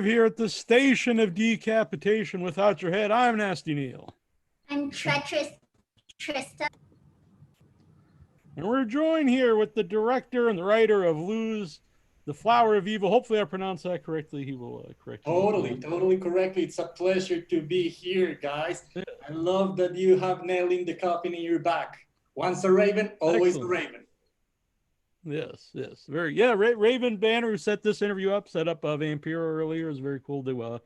live here at the station of decapitation without your head. I'm Nasty Neal. I'm Treacherous, Trista. And we're joined here with the director and the writer of Lose, The Flower of Evil. Hopefully I pronounced that correctly. He will correct me. Totally correctly. It's a pleasure to be here, guys. I love that you have Neal in the coffin in your back. Once a Raven, always a Raven. Yes. Raven Banner, who set this interview up, set up Vampiro earlier. It's very cool to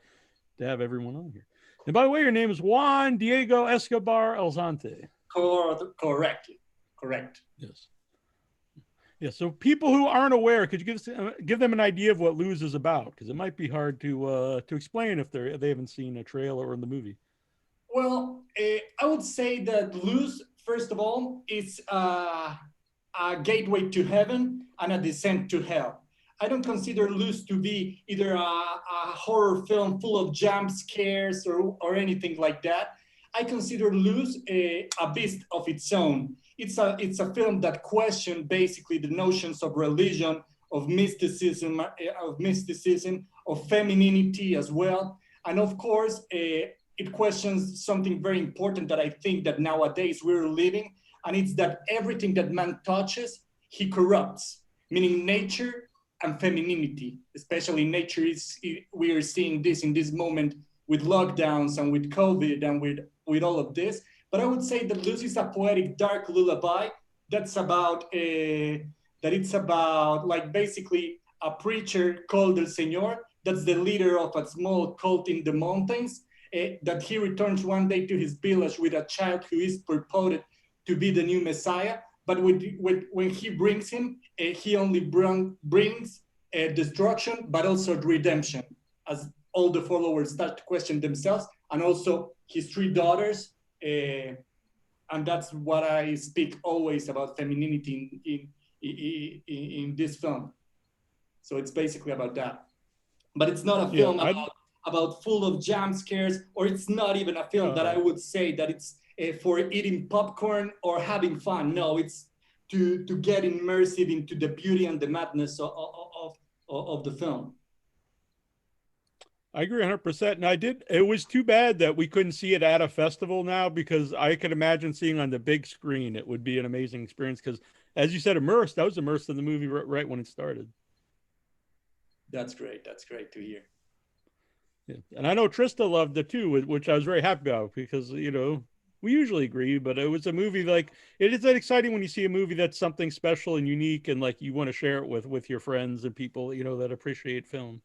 have everyone on here. And by the way, your name is Juan Diego Escobar Alzate. Correct. Yes. Yeah. So people who aren't aware, could you give them an idea of what Lose is about? Because it might be hard to explain if they haven't seen a trailer or in the movie. Well, I would say that Lose, first of all, is a gateway to heaven and a descent to hell. I don't consider Lose to be either a horror film full of jump scares or anything like that. I consider Lose a beast of its own. It's a film that questions basically the notions of religion, of mysticism, of femininity as well, and of course, it questions something very important that I think that nowadays we're living, and it's that everything that man touches, he corrupts, meaning nature and femininity. Especially nature we are seeing this in this moment with lockdowns and with COVID and with all of this. But I would say that Luz is a poetic, dark lullaby it's about like basically a preacher called El Señor, that's the leader of a small cult in the mountains, that he returns one day to his village with a child who is purported to be the new Messiah. But when he brings him, he only brings destruction, but also redemption, as all the followers start to question themselves, and also his three daughters. And that's what I speak always about femininity in this film. So it's basically about that. But it's not a film about full of jump scares, or it's not even a film that I would say that it's for eating popcorn or having fun. No, it's to get immersive into the beauty and the madness of the film. I agree 100%. And it was too bad that we couldn't see it at a festival now, because I could imagine seeing on the big screen, it would be an amazing experience. Because as you said, I was immersed in the movie right when it started. That's great. That's great to hear. Yeah. And I know Trista loved it too, which I was very happy about, because, we usually agree, but it was a movie it is that exciting when you see a movie that's something special and unique, and like you want to share it with your friends and people, that appreciate film.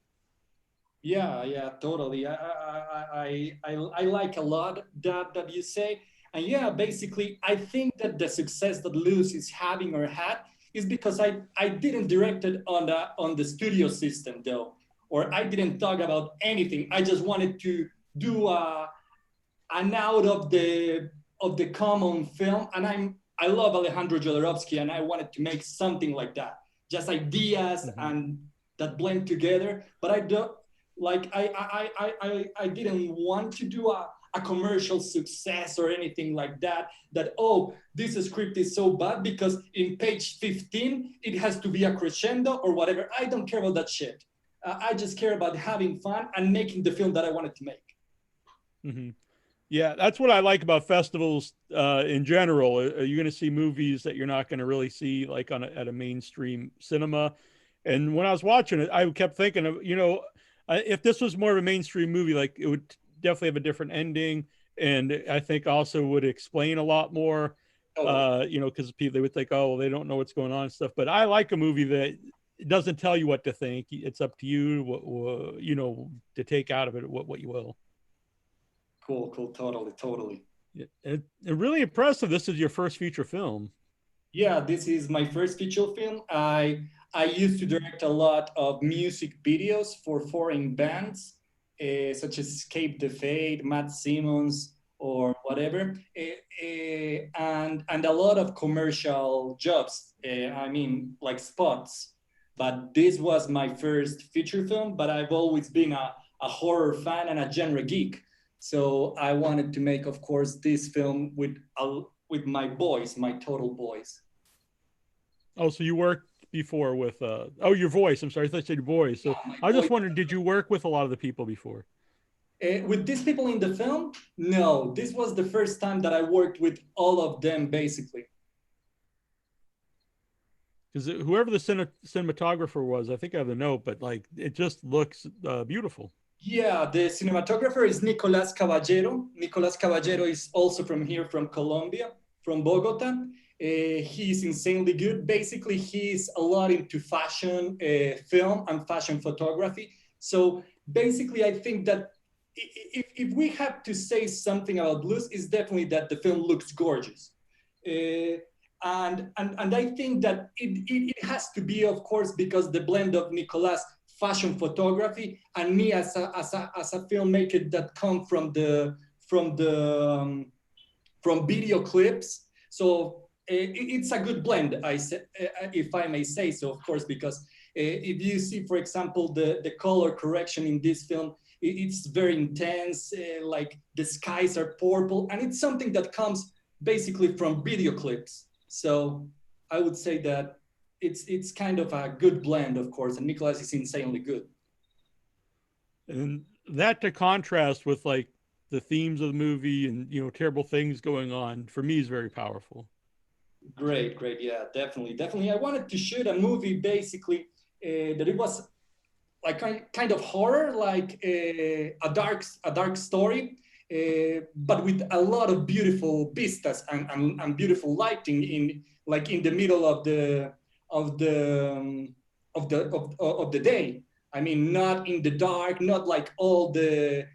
Yeah, totally. I like a lot that you say. And yeah, basically, I think that the success that Luz is having or had is because I didn't direct it on the studio system though, or I didn't talk about anything. I just wanted to do an out of the common film, and I love Alejandro Jodorowsky, and I wanted to make something like that, just ideas and that blend together. But I don't like I didn't want to do a commercial success or anything like that. This script is so bad because in page 15 it has to be a crescendo or whatever. I don't care about that shit. I just care about having fun and making the film that I wanted to make. Mm-hmm. Yeah, that's what I like about festivals in general. You're going to see movies that you're not going to really see like at a mainstream cinema. And when I was watching it, I kept thinking of, if this was more of a mainstream movie, like it would definitely have a different ending. And I think also would explain a lot more, because people, they would think, oh, well, they don't know what's going on and stuff. But I like a movie that doesn't tell you what to think. It's up to you, to take out of it what you will. Cool. Totally. Yeah. And really impressive. This is your first feature film. Yeah, this is my first feature film. I used to direct a lot of music videos for foreign bands, such as Escape the Fate, Matt Simmons, or whatever, and a lot of commercial jobs. Like spots. But this was my first feature film. But I've always been a horror fan and a genre geek. So I wanted to make, of course, this film with my boys, my total boys. Oh, so you worked before with oh, your voice. I'm sorry, I thought you said your voice. So Yeah, I was just voice. wondering, did you work with a lot of the people before? With these people in the film, no. This was the first time that I worked with all of them, basically. Because whoever the cinematographer was, I think I have the note, but like it just looks beautiful. Yeah, the cinematographer is Nicolas Caballero. Nicolas Caballero is also from here, from Colombia, from Bogota. He's insanely good. Basically, he's a lot into fashion film and fashion photography. So basically, I think that if we have to say something about Blues, it's definitely that the film looks gorgeous. And I think that it has to be, of course, because the blend of Nicolas fashion photography and me as a filmmaker that come from the from video clips. So it's a good blend, I say, if I may say so, of course, because if you see, for example, the color correction in this film, it's very intense, like the skies are purple, and it's something that comes basically from video clips. So I would say that it's kind of a good blend, of course, and Nicholas is insanely good. And that to contrast with like the themes of the movie and terrible things going on for me is very powerful. Great, great, yeah, definitely, definitely. I wanted to shoot a movie basically that it was like kind of horror, like a dark story, but with a lot of beautiful vistas and beautiful lighting in like in the middle of the of the day. I mean, not in the dark, not like all the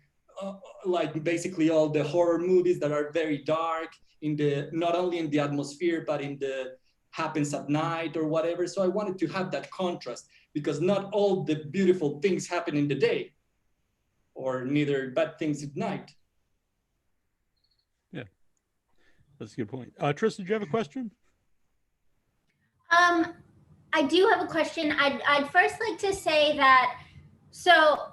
like basically all the horror movies that are very dark in the not only in the atmosphere but in the happens at night or whatever. So I wanted to have that contrast because not all the beautiful things happen in the day or neither bad things at night. Yeah, that's a good point. Trista, do you have a question? I do have a question. I'd first like to say that so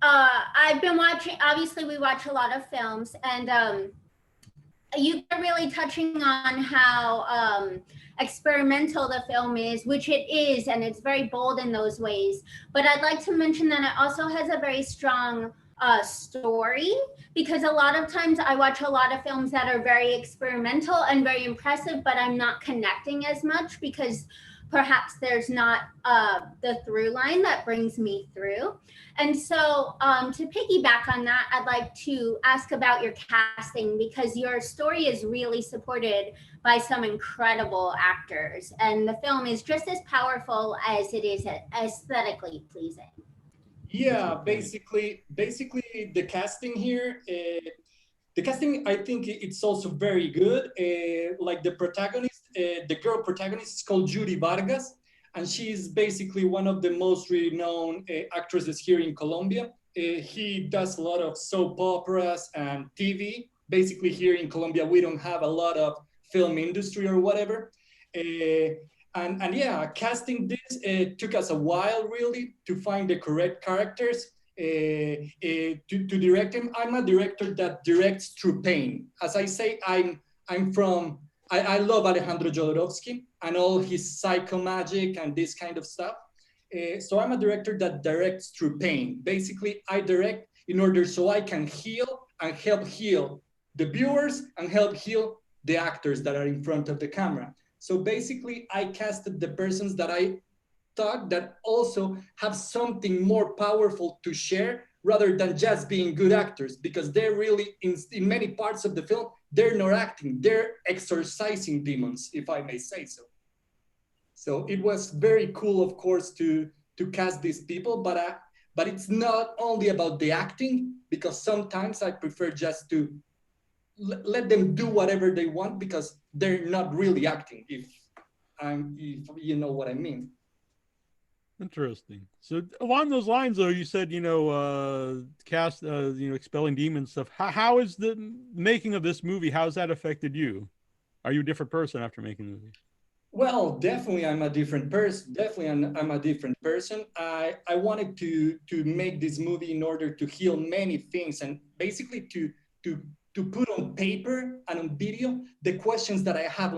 I've been watching. Obviously, we watch a lot of films, and you are really touching on how experimental the film is, which it is, and it's very bold in those ways. But I'd like to mention that it also has a very strong story, because a lot of times I watch a lot of films that are very experimental and very impressive, but I'm not connecting as much because perhaps there's not the through line that brings me through. And so to piggyback on that, I'd like to ask about your casting, because your story is really supported by some incredible actors, and the film is just as powerful as it is aesthetically pleasing. Yeah, basically the casting here, the casting I think it's also very good. Like the protagonist, the girl protagonist is called Judy Vargas, and she's basically one of the most renowned actresses here in Colombia. He does a lot of soap operas and TV. Basically, here in Colombia, we don't have a lot of film industry or whatever. And yeah, casting this took us a while really to find the correct characters to direct him. I'm a director that directs through pain. As I say, I'm from I love Alejandro Jodorowsky and all his psycho magic and this kind of stuff. So I'm a director that directs through pain. Basically, I direct in order so I can heal and help heal the viewers and help heal the actors that are in front of the camera. So basically, I casted the persons that I thought that also have something more powerful to share rather than just being good actors, because they're really, in many parts of the film, they're not acting, they're exorcising demons, if I may say so. So it was very cool, of course, to cast these people, but it's not only about the acting, because sometimes I prefer just to let them do whatever they want because they're not really acting, if you know what I mean. Interesting. So along those lines, though, you said cast expelling demons stuff. How is the making of this movie? How's that affected you? Are you a different person after making the movie? Well, definitely I'm a different person. Definitely I'm a different person. I wanted to make this movie in order to heal many things and basically to to put on paper and on video the questions that I have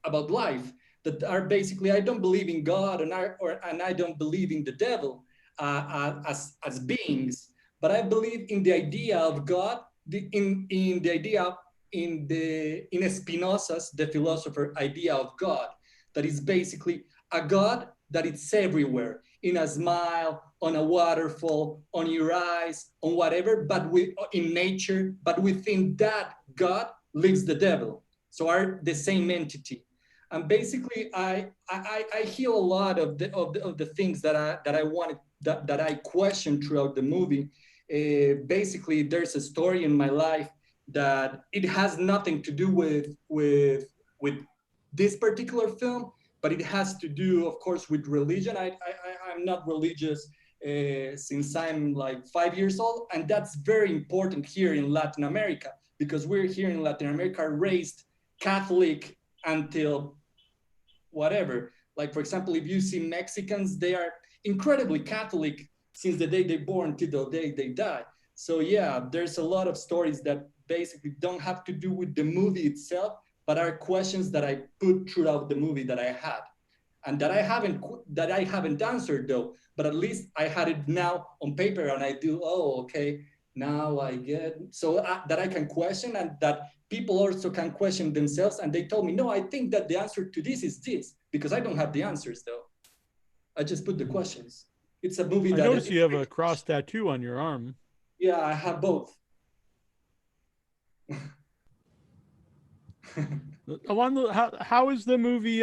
about life. that are basically, I don't believe in God and I don't believe in the devil as beings, but I believe in the idea of God, in the idea in Spinoza's, the philosopher, idea of God, that is basically a God that it's everywhere, in a smile, on a waterfall, on your eyes, on whatever, but in nature, but within that God lives the devil. So are the same entity. And basically, I heal a lot of the things that I wanted, that I questioned throughout the movie. Basically, there's a story in my life that it has nothing to do with this particular film, but it has to do, of course, with religion. I'm not religious since I'm like 5 years old, and that's very important here in Latin America, because we're here in Latin America raised Catholic until whatever. Like, for example, if you see Mexicans, they are incredibly Catholic since the day they're born to the day they die. So yeah, there's a lot of stories that basically don't have to do with the movie itself, but are questions that I put throughout the movie that I had, and that I haven't answered though. But at least I had it now on paper, and I do. Oh, okay. Now I get so that I can question, and that people also can question themselves. And they told me, no, I think that the answer to this is this, because I don't have the answers though. I just put the questions. It's a movie that I noticed you have a cross tattoo on your arm. Yeah, I have both. Along the, how is the movie?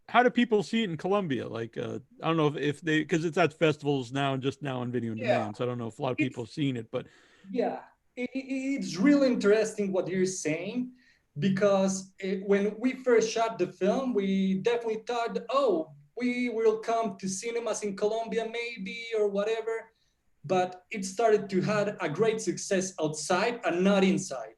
How do people see it in Colombia? Like, I don't know if they, because it's at festivals now and just now on video on demand. So I don't know if a lot of people have seen it, but yeah, it's really interesting what you're saying, because when we first shot the film, we definitely thought, oh, we will come to cinemas in Colombia maybe or whatever, but it started to have a great success outside and not inside.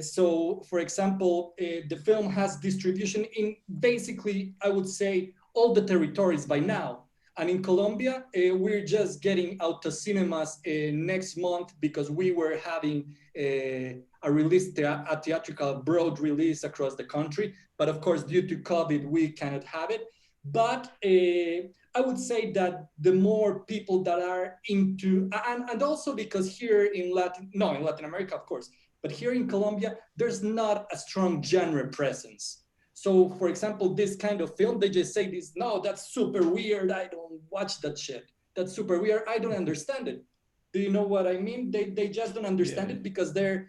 So, for example, the film has distribution in basically, I would say, all the territories by now. And in Colombia, we're just getting out to cinemas next month, because we were having a release, a theatrical broad release across the country. But of course, due to COVID, we cannot have it. But I would say that the more people that are into, and also because here in Latin America, of course, but here in Colombia, there's not a strong genre presence. So, for example, this kind of film, they just say this, no, that's super weird. I don't watch that shit. That's super weird. I don't understand it. Do you know what I mean? They just don't understand it, because they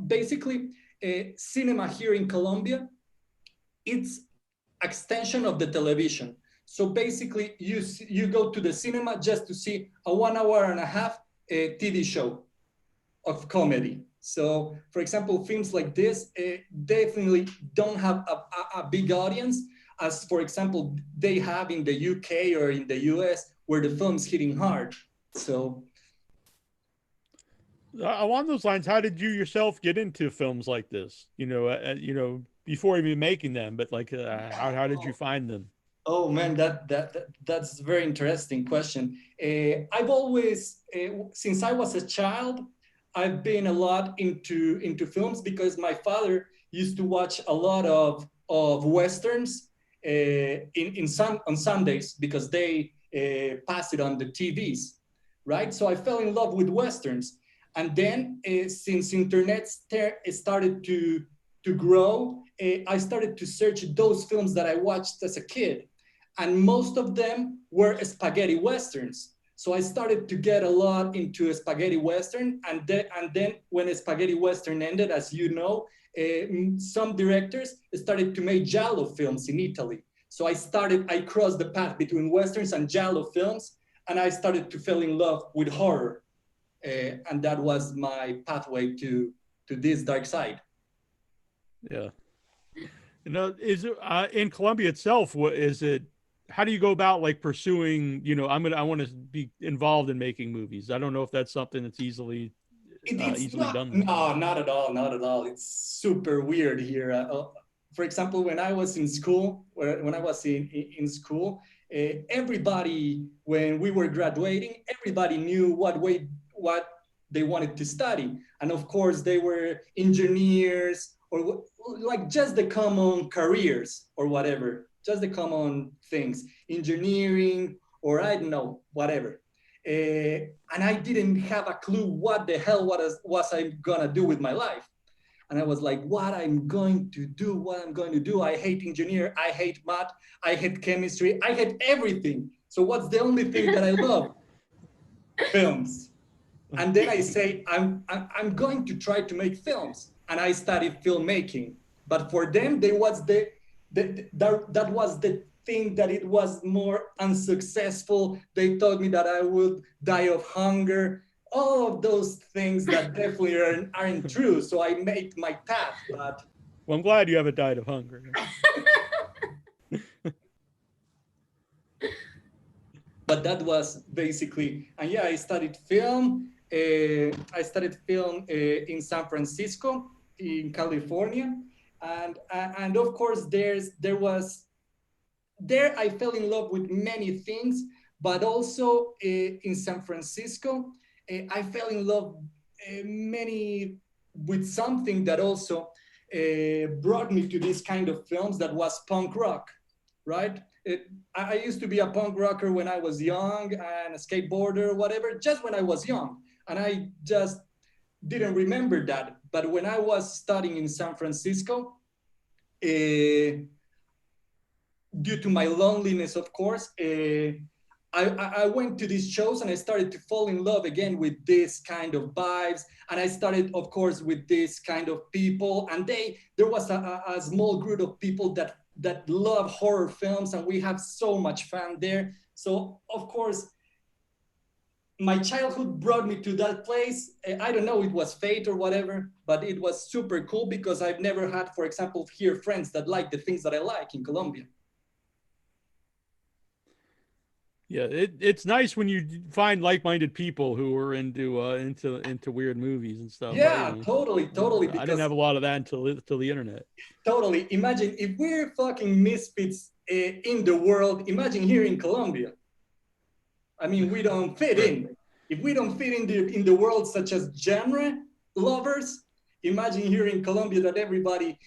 basically cinema here in Colombia, it's extension of the television. So basically, you go to the cinema just to see a 1 hour and a half TV show of comedy. So, for example, films like this definitely don't have a big audience, as, for example, they have in the UK or in the US, where the film's hitting hard. So, along those lines, how did you yourself get into films like this? Before even making them, but like, how did you find them? Oh man, that's a very interesting question. I've always, since I was a child, I've been a lot into films, because my father used to watch a lot of westerns on Sundays, because they pass it on the TVs, right? So I fell in love with westerns, and then since internet started to grow, I started to search those films that I watched as a kid, and most of them were spaghetti westerns. So I started to get a lot into spaghetti western, and then when spaghetti western ended, as you know, some directors started to make giallo films in Italy. So I crossed the path between westerns and giallo films, and I started to fall in love with horror, and that was my pathway to this dark side. Yeah, is it in Colombia itself? What is it? How do you go about like pursuing, I want to be involved in making movies? I don't know if that's something that's easily done. No, not at all. Not at all. It's super weird here. For example, when I was in school, everybody, when we were graduating, everybody knew what they wanted to study. And of course, they were engineers like just the common careers or whatever, just the common things, engineering, or I don't know, whatever. And I didn't have a clue what the hell was I gonna do with my life. And I was like, what I'm going to do. I hate engineer, I hate math, I hate chemistry, I hate everything. So what's the only thing that I love? Films. And then I say, I'm going to try to make films. And I studied filmmaking. But for them, that was the thing that it was more unsuccessful. They told me that I would die of hunger. All of those things that definitely aren't true. So I made my path. But well, I'm glad you haven't died of hunger. But that was basically, and yeah, I studied film. I studied film in San Francisco, in California, and of course there I fell in love with many things, but also in San Francisco, I fell in love many with something that also brought me to this kind of films that was punk rock, right? I used to be a punk rocker when I was young and a skateboarder, whatever, just when I was young. And I just didn't remember that. But when I was studying in San Francisco, due to my loneliness, of course, I went to these shows and I started to fall in love again with this kind of vibes. And I started, of course, with this kind of people. And there was a small group of people that love horror films, and we have so much fun there. So, of course, my childhood brought me to that place. I don't know, it was fate or whatever, but it was super cool because I've never had, for example, here friends that like the things that I like in Colombia. Yeah, it's nice when you find like-minded people who are into weird movies and stuff. Yeah, totally. I didn't have a lot of that until the internet. Totally. Imagine if we're fucking misfits in the world. Imagine here in Colombia. I mean, we don't fit in. If we don't fit in the world, such as genre lovers, imagine here in Colombia that everybody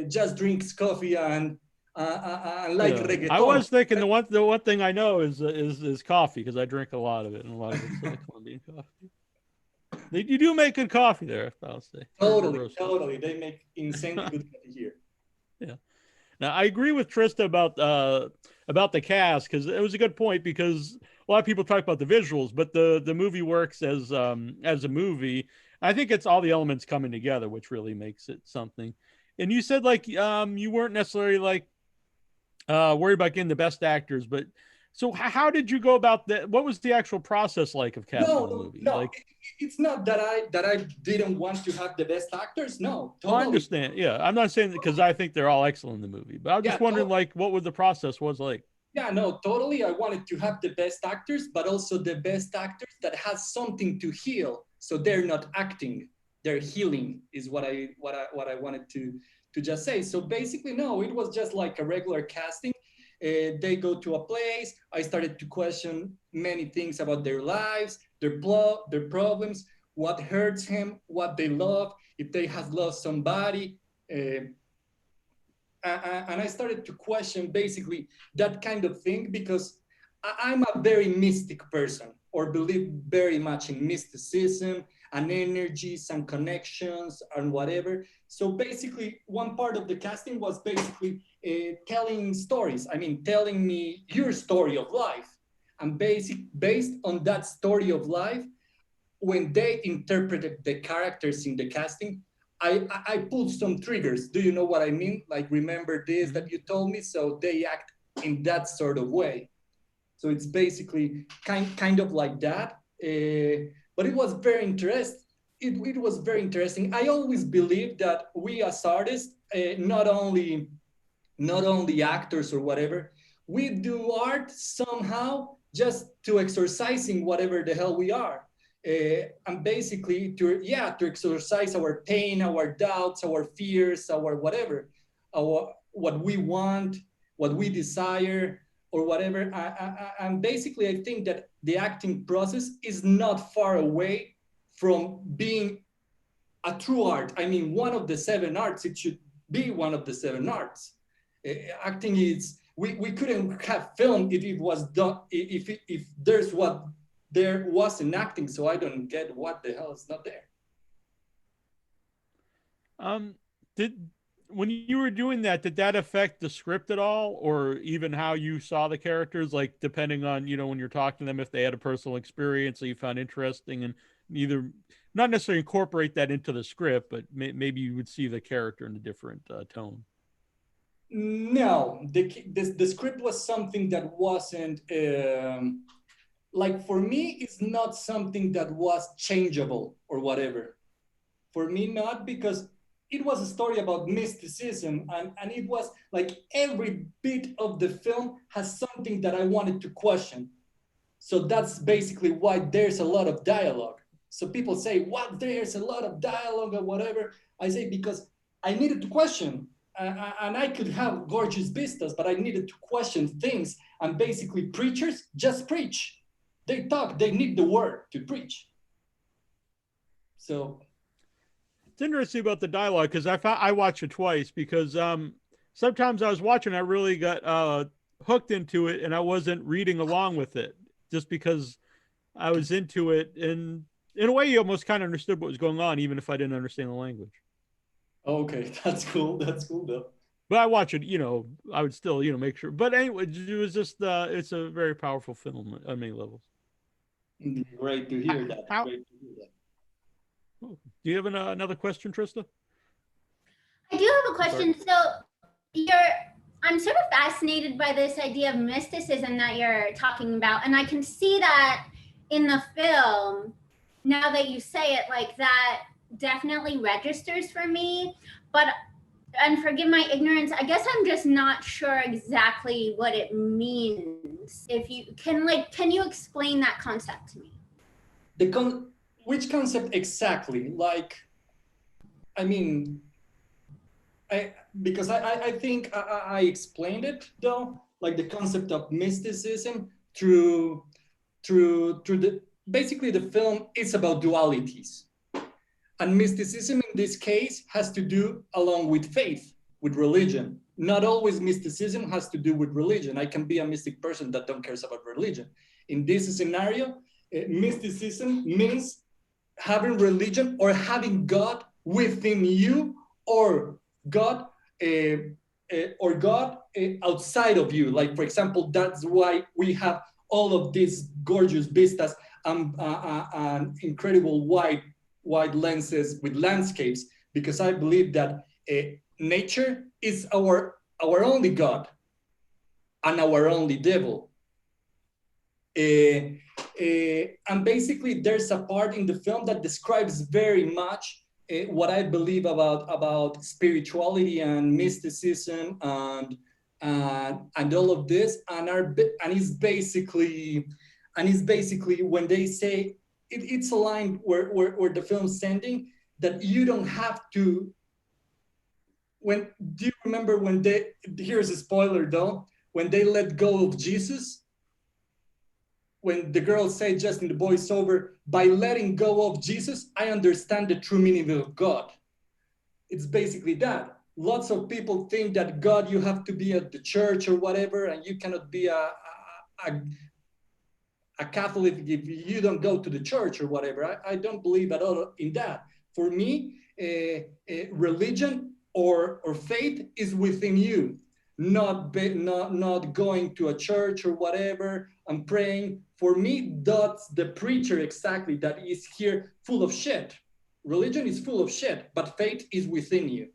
just drinks coffee and like reggaeton. I was thinking the one thing I know is coffee, because I drink a lot of it, and a lot of it's Colombian coffee. You do make good coffee there, I'll say. Totally. They make insane good coffee here. Yeah. Now I agree with Trista about the cast, because it was a good point, because a lot of people talk about the visuals, but the movie works as a movie. I think it's all the elements coming together which really makes it something. And you said like you weren't necessarily like worried about getting the best actors, but so how did you go about that? What was the actual process like of casting the movie? No, like, it's not that I didn't want to have the best actors. No, totally. I understand. Yeah, I'm not saying that because I think they're all excellent in the movie, but I'm just wondering like what would the process was like. Yeah, no, totally. I wanted to have the best actors, but also the best actors that has something to heal. So they're not acting, they're healing, is what I wanted to just say. So basically, no, it was just like a regular casting. They go to a place. I started to question many things about their lives, their problems, what hurts him, what they love, if they have lost somebody. And I started to question basically that kind of thing, because I'm a very mystic person, or believe very much in mysticism and energies and connections and whatever. So basically, one part of the casting was basically telling stories. I mean, telling me your story of life. And based on that story of life, when they interpreted the characters in the casting, I pulled some triggers. Do you know what I mean? Like, remember this that you told me? So they act in that sort of way. So it's basically kind of like that. But it was very interesting. It was very interesting. I always believe that we as artists, not only actors or whatever, we do art somehow just to exercising whatever the hell we are. And basically to exercise our pain, our doubts, our fears, our whatever, what we want, what we desire, or whatever. And basically, I think that the acting process is not far away from being a true art. I mean, one of the 7 arts, it should be one of the 7 arts. Acting is, we couldn't have film if it was done, if there's what there was in acting. So I don't get what the hell is not there. Did when you were doing that, did that affect the script at all, or even how you saw the characters? Like depending on when you're talking to them, if they had a personal experience that you found interesting, and either not necessarily incorporate that into the script, but maybe you would see the character in a different tone. No, the script was something that wasn't like, for me, it's not something that was changeable or whatever. For me, not, because it was a story about mysticism, and it was like every bit of the film has something that I wanted to question. So that's basically why there's a lot of dialogue. So people say, what, there's a lot of dialogue or whatever. I say, because I needed to question. And I could have gorgeous vistas, but I needed to question things. And basically, preachers just preach. They talk, they need the word to preach. So it's interesting about the dialogue, because I watched it twice, because sometimes I was watching, I really got hooked into it, and I wasn't reading along with it just because I was into it. And in a way, you almost kind of understood what was going on, even if I didn't understand the language. okay, that's cool. That's cool though. But I watch it, I would still, make sure. But anyway, it was just, it's a very powerful film on many levels. Great to hear that. Great to hear that. Do you have another question, Trista? I do have a question. So I'm sort of fascinated by this idea of mysticism that you're talking about. And I can see that in the film, now that you say it, like that definitely registers for me. But, and forgive my ignorance, I guess I'm just not sure exactly what it means. If you can you explain that concept to me? Which concept exactly? Like, I mean, because I think I explained it though, like the concept of mysticism through the, basically the film is about dualities. And mysticism in this case has to do along with faith, with religion. Not always mysticism has to do with religion. I can be a mystic person that don't care about religion. In this scenario, mysticism means having religion or having God within you, or God outside of you. Like, for example, that's why we have all of these gorgeous vistas and incredible wide lenses with landscapes, because I believe that nature is our only God and our only devil. And basically, there's a part in the film that describes very much what I believe about spirituality and mysticism and all of this, and it's basically when they say it's a line where the film's sending that you don't have to. Do you remember when here's a spoiler though, when they let go of Jesus? When the girl said just in the voiceover, by letting go of Jesus, I understand the true meaning of God. It's basically that. Lots of people think that God, you have to be at the church or whatever, and you cannot be a Catholic if you don't go to the church or whatever. I don't believe at all in that. For me, religion or faith is within you. Not going to a church or whatever and praying. For me, that's the preacher exactly that is here full of shit. Religion is full of shit, but faith is within you.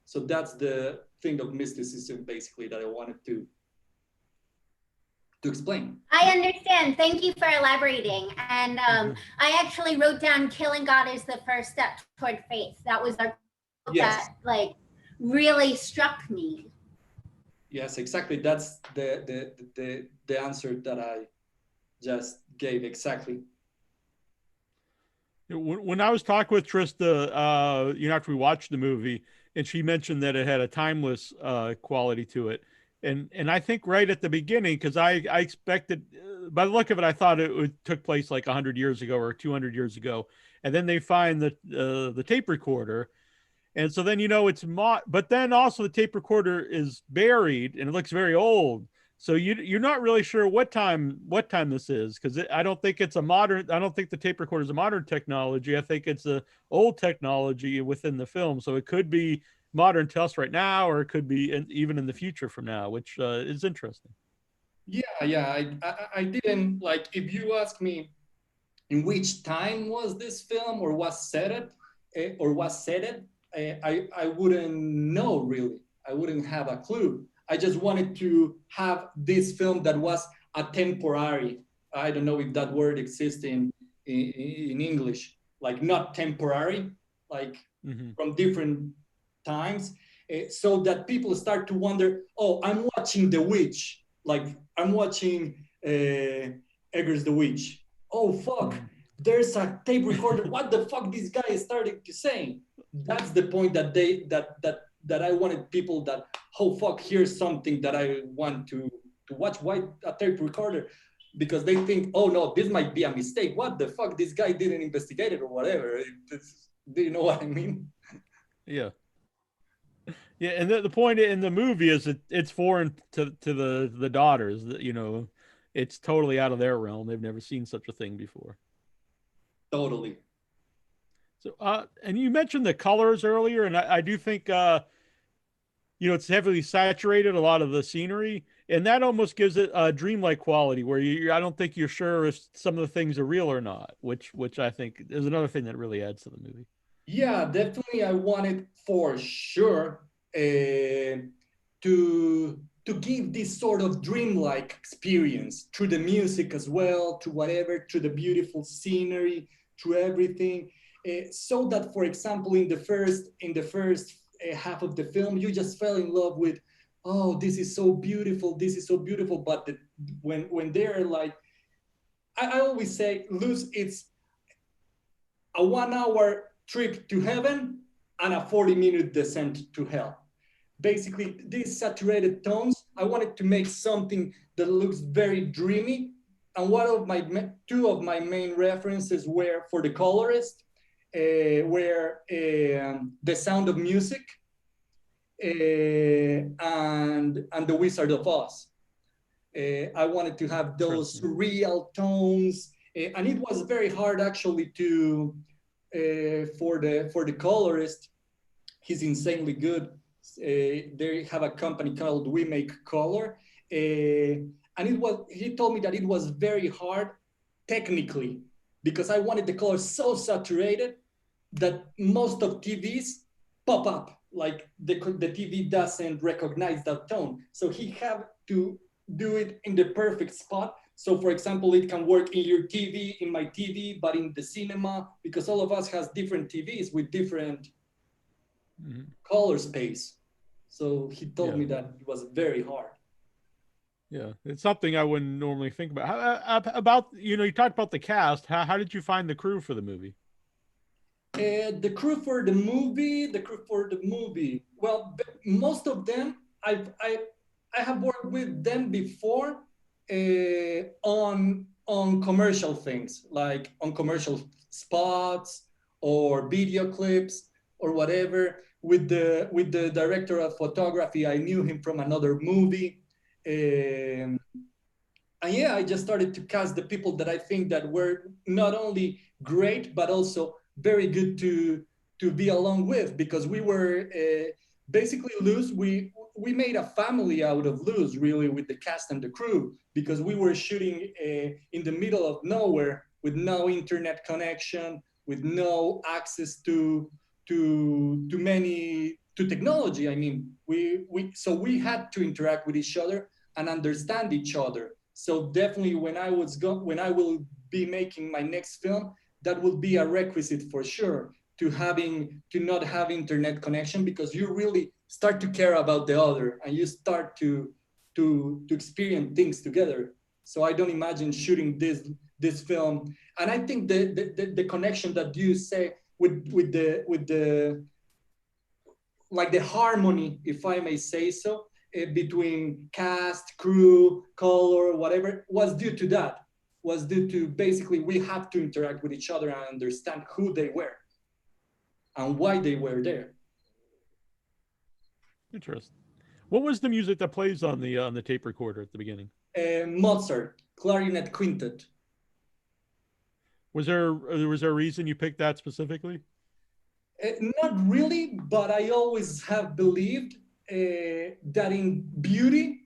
So that's the thing of mysticism, basically, that I wanted to explain. I understand. Thank you for elaborating. And I actually wrote down killing God is the first step toward faith. That was our yes. That really struck me. Yes, exactly. That's the answer that I just gave, exactly. When I was talking with Trista, after we watched the movie, and she mentioned that it had a timeless quality to it, and I think right at the beginning, because I expected by the look of it, I thought took place like 100 years ago or 200 years ago, and then they find the tape recorder, and so then it's but then also the tape recorder is buried and it looks very old. So you're not really sure what time this is, because I don't think it's a modern. I don't think the tape recorder is a modern technology. I think it's a old technology within the film. So it could be modern to us right now, or it could be even in the future from now, which is interesting. Yeah. I didn't like. If you ask me, in which time was this film or was set it I wouldn't know really. I wouldn't have a clue. I just wanted to have this film that was a temporary. I don't know if that word exists in English, like not temporary, like from different times, so that people start to wonder, oh, I'm watching The Witch, like I'm watching Eggers the Witch. Oh, fuck, there's a tape recorder. What the fuck this guy started to say? That's the point that I wanted people that, oh fuck, here's something that I want to watch. Why a tape recorder? Because they think, oh no, this might be a mistake. What the fuck, this guy didn't investigate it or whatever. Do you know what I mean? Yeah. Yeah, and the point in the movie is that it's foreign to the daughters. It's totally out of their realm. They've never seen such a thing before. Totally. So, and you mentioned the colors earlier, and I do think it's heavily saturated, a lot of the scenery, and that almost gives it a dreamlike quality where I don't think you're sure if some of the things are real or not, which I think is another thing that really adds to the movie. Yeah, definitely. I wanted for sure to give this sort of dreamlike experience through the music as well, to whatever, to the beautiful scenery, to everything, so that, for example, in the first half of the film, you just fell in love with, oh, this is so beautiful, this is so beautiful. But when they're like, I always say, Luz, it's a 1 hour trip to heaven and a 40-minute descent to hell. Basically, these saturated tones, I wanted to make something that looks very dreamy. And two of my main references were, for The Colorist, were The Sound of Music and The Wizard of Oz. I wanted to have those real tones, and it was very hard actually to for the colorist. He's insanely good. They have a company called We Make Color, and he told me that it was very hard technically, because I wanted the color so saturated that most of TVs pop up, like the TV doesn't recognize that tone. So he had to do it in the perfect spot. So for example, it can work in your TV, in my TV, but in the cinema, because all of us has different TVs with different color space. So he told me that it was very hard. Yeah, it's something I wouldn't normally think about. About, you talked about the cast. How did you find the crew for the movie? The crew for the movie. Well, most of them, I have worked with them before on commercial things, like on commercial spots or video clips or whatever. With the director of photography, I knew him from another movie. And yeah, I just started to cast the people that I think that were not only great, but also very good to be along with, because we were basically Luz. We made a family out of Luz, really, with the cast and the crew, because we were shooting in the middle of nowhere with no internet connection, with no access to technology. I mean, so we had to interact with each other and understand each other. So definitely, when I will be making my next film, that will be a requisite for sure, to not have internet connection, because you really start to care about the other and you start to experience things together. So I don't imagine shooting this film. And I think the connection that you say with the like the harmony, if I may say so, between cast, crew, color, whatever, was due to that. Was due to basically we have to interact with each other and understand who they were and why they were there. Interesting. What was the music that plays on the tape recorder at the beginning? Mozart, Clarinet Quintet. Was there a reason you picked that specifically? Not really, but I always have believed that in beauty,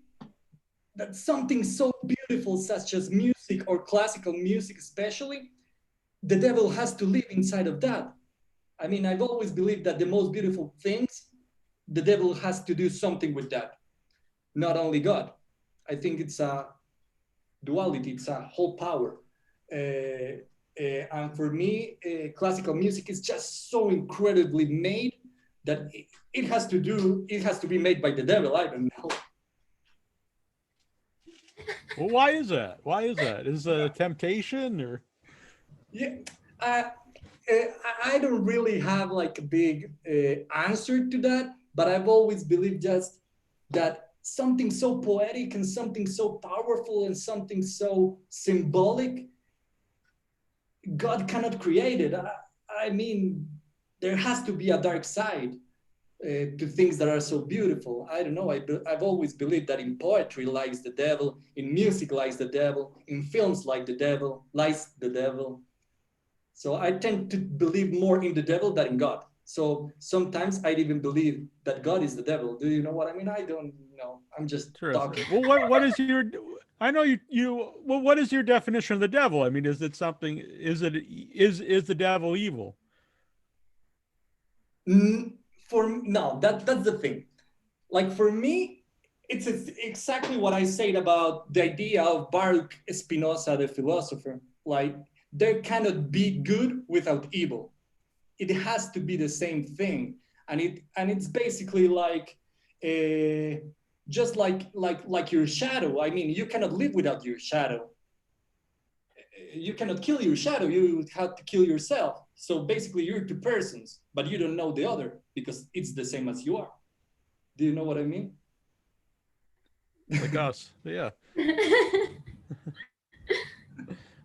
that something so beautiful such as music or classical music especially, the devil has to live inside of that. I mean, I've always believed that the most beautiful things, the devil has to do something with that, not only God. I think it's a duality, it's a whole power. And for me, classical music is just so incredibly made that it has to be made by the devil. I don't know. Well, why is that? Why is that? Is it a temptation or? Yeah, I don't really have like a big answer to that, but I've always believed just that something so poetic and something so powerful and something so symbolic, God cannot create it. I mean, there has to be a dark side to things that are so beautiful. I don't know. I've always believed that in poetry lies the devil, in music lies the devil, in films lies the devil. So I tend to believe more in the devil than in God. So sometimes I'd even believe that God is the devil. Do you know what I mean? I don't know. I'm just talking. Well, what is your? I know you. Well, what is your definition of the devil? I mean, is it something? Is the devil evil? That's the thing. Like for me, it's exactly what I said about the idea of Baruch Spinoza, the philosopher. Like there cannot be good without evil. It has to be the same thing, and it's basically like just like your shadow. I mean, you cannot live without your shadow. You cannot kill your shadow. You have to kill yourself. So basically, you're two persons, but you don't know the other because it's the same as you are. Do you know what I mean? Like us, yeah.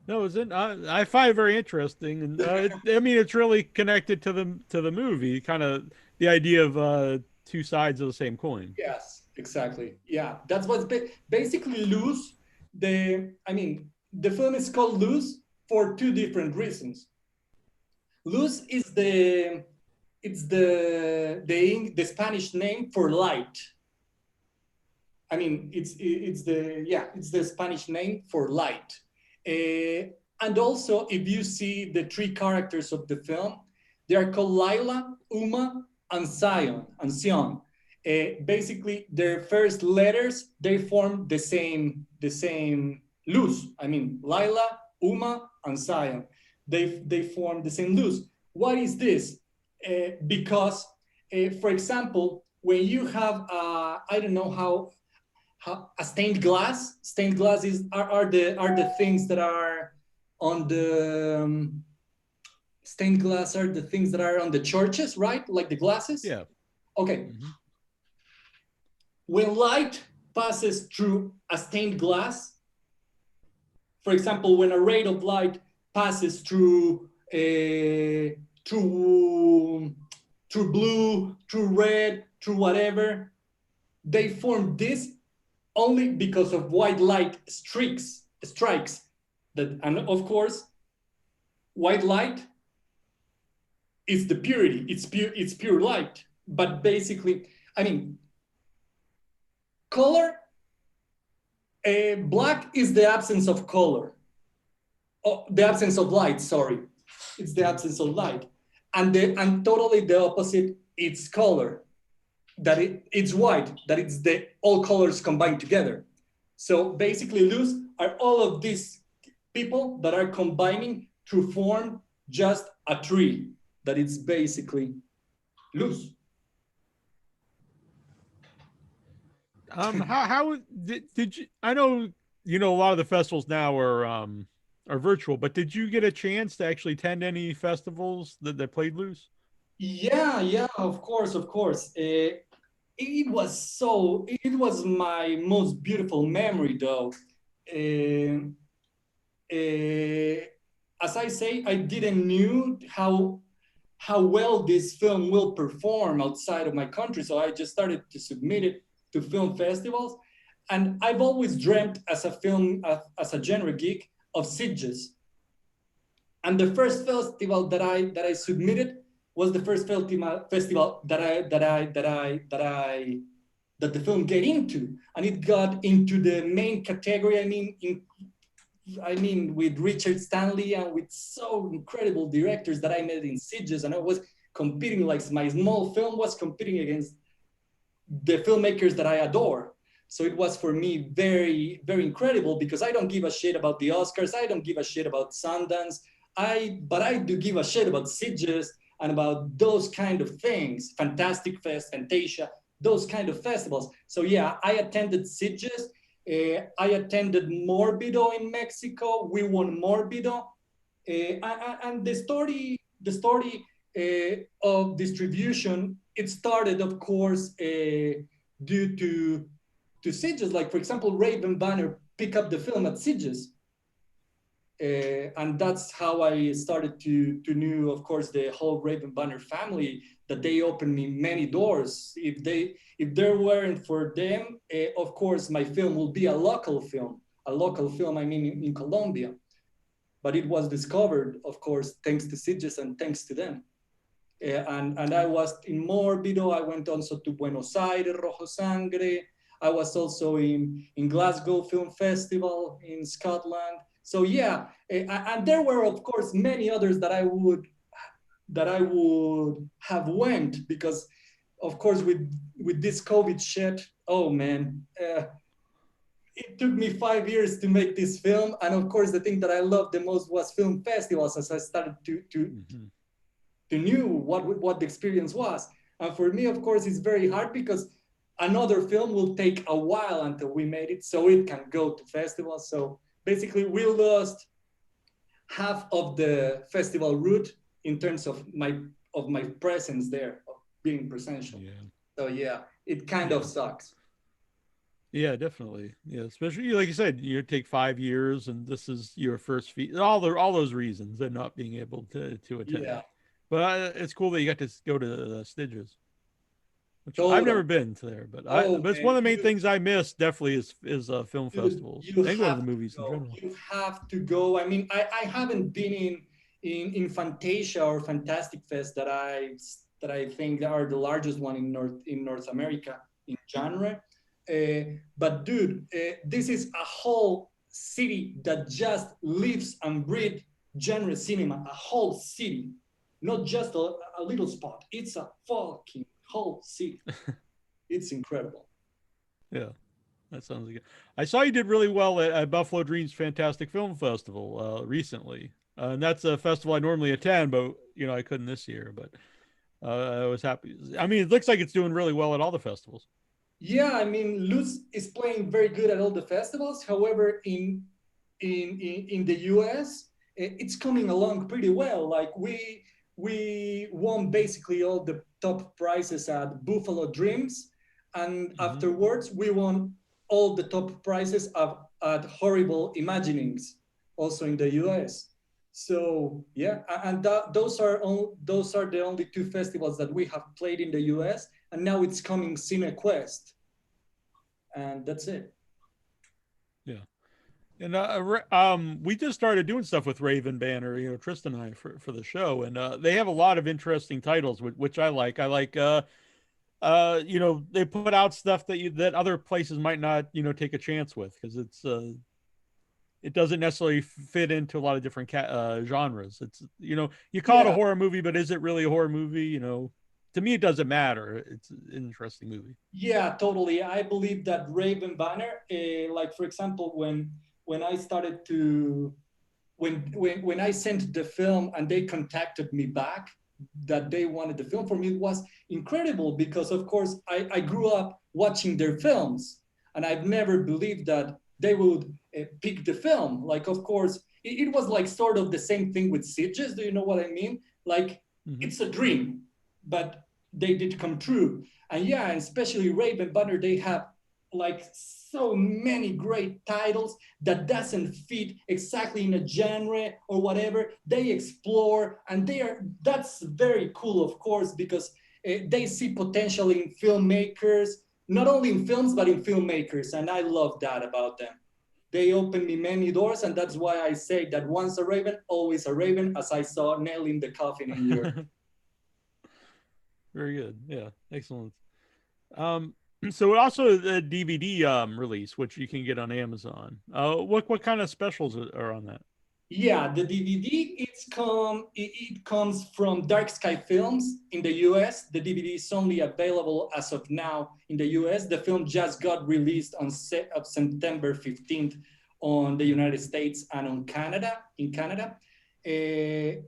No, isn't I find it very interesting, and I mean, it's really connected to the movie, kind of the idea of two sides of the same coin. Yes, exactly. Yeah, that's what's basically Luz. The film is called Luz for two different reasons. Luz is the Spanish name for light. I mean, it's the Spanish name for light. And also, if you see the three characters of the film, they are called Laila, Uma, and Sion. Basically, their first letters they form the same luz. I mean, Laila, Uma, and Sion. They form the same luz. What is this? Because, for example, when you have I don't know how a stained glass. Stained glass are the things that are on the stained glass are the things that are on the churches, right? Like the glasses. Yeah. Okay. Mm-hmm. When light passes through a stained glass, for example, when a ray of light passes through blue, through red, through whatever, they form this only because of white light strikes that, and of course white light is the purity, it's pure light. But basically, I mean, color, black is the absence of color, the absence of light, sorry, it's the absence of light. And totally the opposite, it's color, that it's white, that it's the all colors combined together. So basically luz are all of these people that are combining to form just a tree, that it's basically luz. How did you? I know a lot of the festivals now are virtual, but did you get a chance to actually attend any festivals that played Luz? Yeah, of course. it was my most beautiful memory though. Uh, as I say, I didn't knew how well this film will perform outside of my country. So I just started to submit it to film festivals. And I've always dreamt as a as a genre geek of sieges. And the first festival that I submitted was the first festival that the film get into, and it got into the main category. I mean, with Richard Stanley and with so incredible directors that I met in Sitges, and I was competing, like my small film was competing against the filmmakers that I adore. So it was for me very, very incredible because I don't give a shit about the Oscars. I don't give a shit about Sundance. But I do give a shit about Sitges and about those kind of things, Fantastic Fest, Fantasia, those kind of festivals. So yeah, I attended Sitges. I attended Morbido in Mexico. We won Morbido, and the story of distribution. It started, of course, due to Sitges. Like for example, Raven Banner pick up the film at Sitges, and that's how I started to know, of course, the whole Raven Banner family. That they opened me many doors. If there weren't for them, of course, my film will be a local film. A local film, I mean, in Colombia. But it was discovered, of course, thanks to Sitges and thanks to them. And I was in Morbido. I went also to Buenos Aires, Rojo Sangre. I was also in Glasgow Film Festival in Scotland. So yeah, and there were, of course, many others that I would have went because, of course, with this COVID shit, oh man, it took me 5 years to make this film, and of course, the thing that I loved the most was film festivals. As I started to knew what the experience was, and for me, of course, it's very hard because another film will take a while until we made it, so it can go to festivals. So basically, we lost half of the festival route in terms of my presence there, of being presential. Yeah. So yeah, it kind of sucks. Yeah, definitely. Yeah, especially like you said, you take 5 years, and this is your first feat. All those reasons and not being able to attend. Yeah, But it's cool that you got to go to Stitches, which I've total. never been to there. But Oh but it's one man, of the main things I miss definitely is film festivals you and going to have the to movies in go. general. You have to go. I mean, I haven't been in Fantasia or Fantastic Fest that I think are the largest one in North America in genre. But dude, this is a whole city that just lives and breathes genre cinema. A whole city, not just a little spot. It's a fucking whole city. It's incredible. Yeah, that sounds good. I saw you did really well at Buffalo Dreams Fantastic Film Festival recently, and that's a festival I normally attend, but I couldn't this year. But I was happy. I mean, it looks like it's doing really well at all the festivals. Yeah, I mean, Luz is playing very good at all the festivals. However, in the US, it's coming along pretty well. Like we won basically all the top prizes at Buffalo Dreams, and Hmm. afterwards we won all the top prizes at Horrible Imaginings, also in the US. So yeah, and those are the only two festivals that we have played in the US, and now it's coming CineQuest, and that's it. Yeah. And we just started doing stuff with Raven Banner, Trista and I for the show, and they have a lot of interesting titles, which I like. I like, they put out stuff that other places might not, take a chance with because it doesn't necessarily fit into a lot of different genres. It's you call it a Yeah, horror movie, but is it really a horror movie? To me, it doesn't matter. It's an interesting movie. yeah, totally. I believe that Raven Banner, like for example, when I started to when I sent the film and they contacted me back that they wanted the film, for me it was incredible because of course I grew up watching their films, and I've never believed that they would pick the film. Like of course it was like sort of the same thing with Sitges. Do you know what I mean? Like Hmm. it's a dream, but they did come true. And yeah, and especially Raven Banner, they have like so many great titles that doesn't fit exactly in a genre or whatever. They explore, and that's very cool, of course, because they see potential in filmmakers, not only in films but in filmmakers, and I love that about them. They open me many doors, and that's why I say that once a Raven, always a Raven, as I saw Neal in the coffin in Europe. Very good. Yeah, excellent. Um, so also the DVD release, which you can get on Amazon. What kind of specials are on that? Yeah, the DVD it comes from Dark Sky Films in the US. The DVD is only available as of now in the US. The film just got released on September 15th on the United States and on Canada. In Canada, the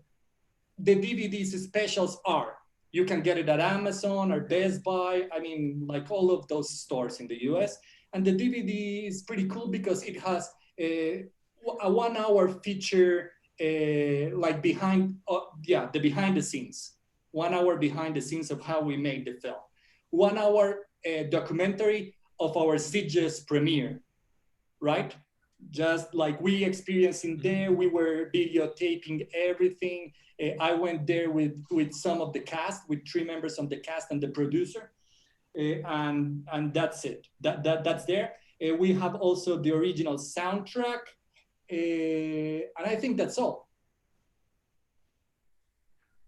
DVDs specials are, you can get it at Amazon or Best Buy. I mean, like all of those stores in the US. And the DVD is pretty cool because it has a 1 hour feature, like the behind the scenes, 1 hour behind the scenes of how we made the film, 1 hour documentary of our Sitges premiere, right? Just like we experienced in there, we were videotaping everything. I went there with some of the cast, with 3 members of the cast and the producer, and that's it. That's there. We have also the original soundtrack, and I think that's all.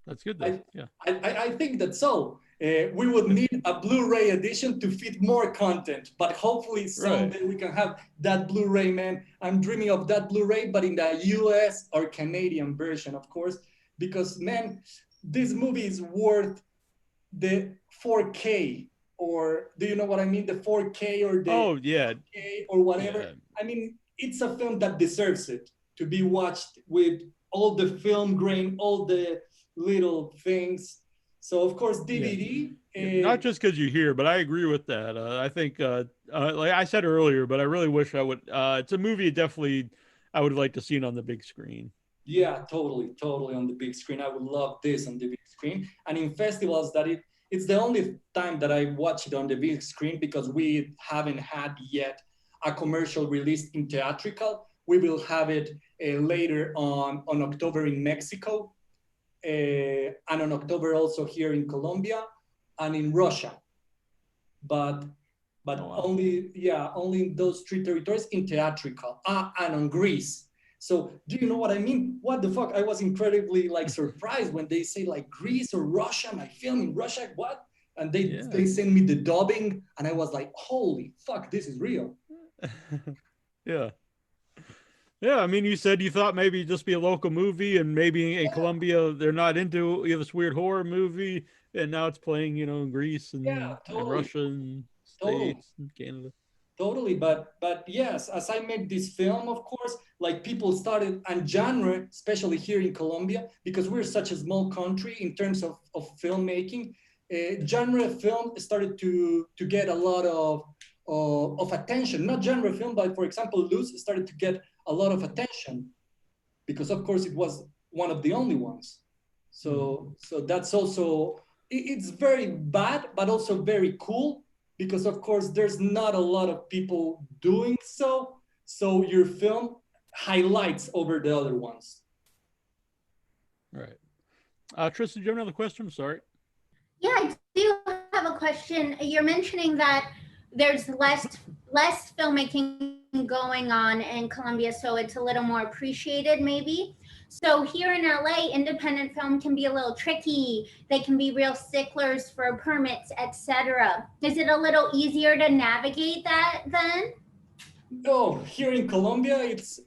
That's good, though. Yeah. I think that's all. We would need a Blu-ray edition to fit more content, but hopefully someday we can have that Blu-ray, man. I'm dreaming of that Blu-ray, but in the US or Canadian version, of course, because, man, this movie is worth the 4K, or do you know what I mean? The 4K or the 4K or whatever. Yeah. I mean, it's a film that deserves it to be watched with all the film grain, all the little things. So of course DVD. Not just because you're here, but I agree with that. I think, like I said earlier, but I really wish I would. It's a movie definitely I would like to see it on the big screen. Yeah, totally on the big screen. I would love this on the big screen. And in festivals, it's the only time that I watch it on the big screen, because we haven't had yet a commercial release in theatrical. We will have it later on October in Mexico. And on October also here in Colombia and in Russia, but only in those 3 territories in theatrical, and on Greece. So do you know what I mean? What the fuck? I was incredibly like surprised when they say like Greece or Russia, my film in Russia, what? And they send me the dubbing, and I was like, holy fuck, this is real. Yeah. Yeah, I mean, you said you thought maybe just be a local movie, and maybe in Colombia they're not into this weird horror movie, and now it's playing, in Greece and, and Russia and States and Canada. Totally, but yes, as I made this film, of course, like people started, and genre, especially here in Colombia, because we're such a small country in terms of filmmaking, genre film started to get a lot of attention. Not genre film, but for example, Luz started to get a lot of attention because, of course, it was one of the only ones. So that's also, it's very bad, but also very cool, because of course there's not a lot of people doing so. So your film highlights over the other ones. Right. Trista, do you have another question? Sorry. Yeah, I do have a question. You're mentioning that there's less filmmaking going on in Colombia, so it's a little more appreciated maybe. So here in LA, independent film can be a little tricky. They can be real sticklers for permits, etc. Is it a little easier to navigate that then? No, here in Colombia, it's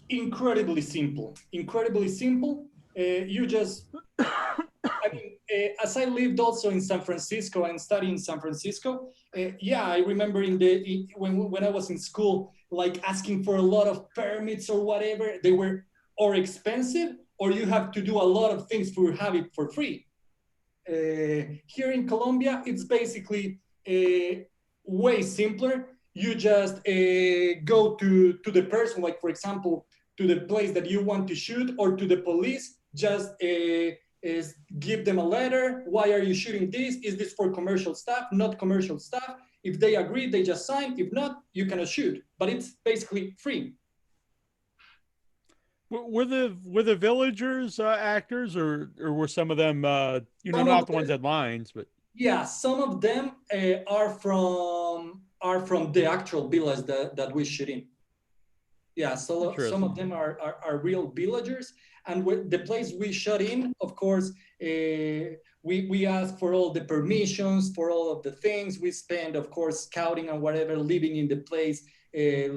incredibly simple. Incredibly simple. You just, I mean, as I lived also in San Francisco and studied in San Francisco, I remember when I was in school, like asking for a lot of permits or whatever. They were or expensive, or you have to do a lot of things to have it for free. Here in Colombia, it's basically way simpler. You just go to the person, like for example, to the place that you want to shoot, or to the police. Just is give them a letter. Why are you shooting this? Is this for commercial stuff? Not commercial stuff. If they agree, they just sign. If not, you cannot shoot. But it's basically free. Were the villagers actors, or were some of them Some not of the ones them, that had lines, but yeah, some of them are from the actual village that we shoot in. Yeah, so some of interesting. them are real villagers. And with the place we shot in, of course, we ask for all the permissions, for all of the things. We spend, of course, scouting and whatever, living in the place,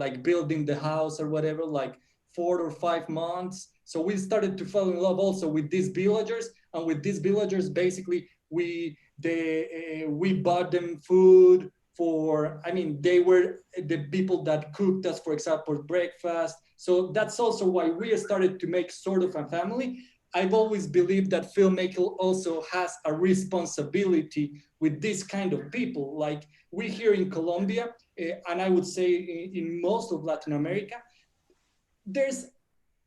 like building the house or whatever, like 4 or 5 months. So we started to fall in love also with these villagers. And with these villagers, basically, we bought them food, they were the people that cooked us, for example, breakfast. So that's also why we started to make sort of a family. I've always believed that filmmaking also has a responsibility with this kind of people. Like we here in Colombia, and I would say in most of Latin America, there's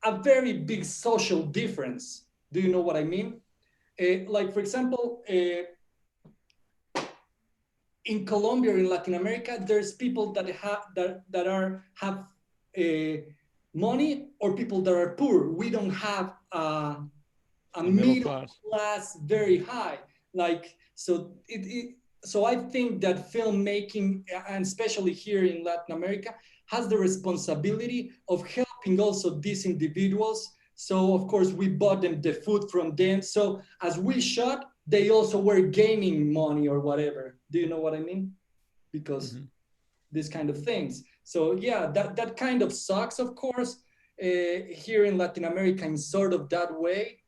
a very big social difference. Do you know what I mean? Like, for example, in Colombia or in Latin America, there's people that have money, or people that are poor. We don't have a a middle middle class. class very high. Like so I think that filmmaking, and especially here in Latin America, has the responsibility of helping also these individuals. So of course we bought them the food from them. So as we shot, they also were gaining money or whatever. Do you know what I mean? Because these kind of things. So yeah, that kind of sucks, of course, here in Latin America in sort of that way.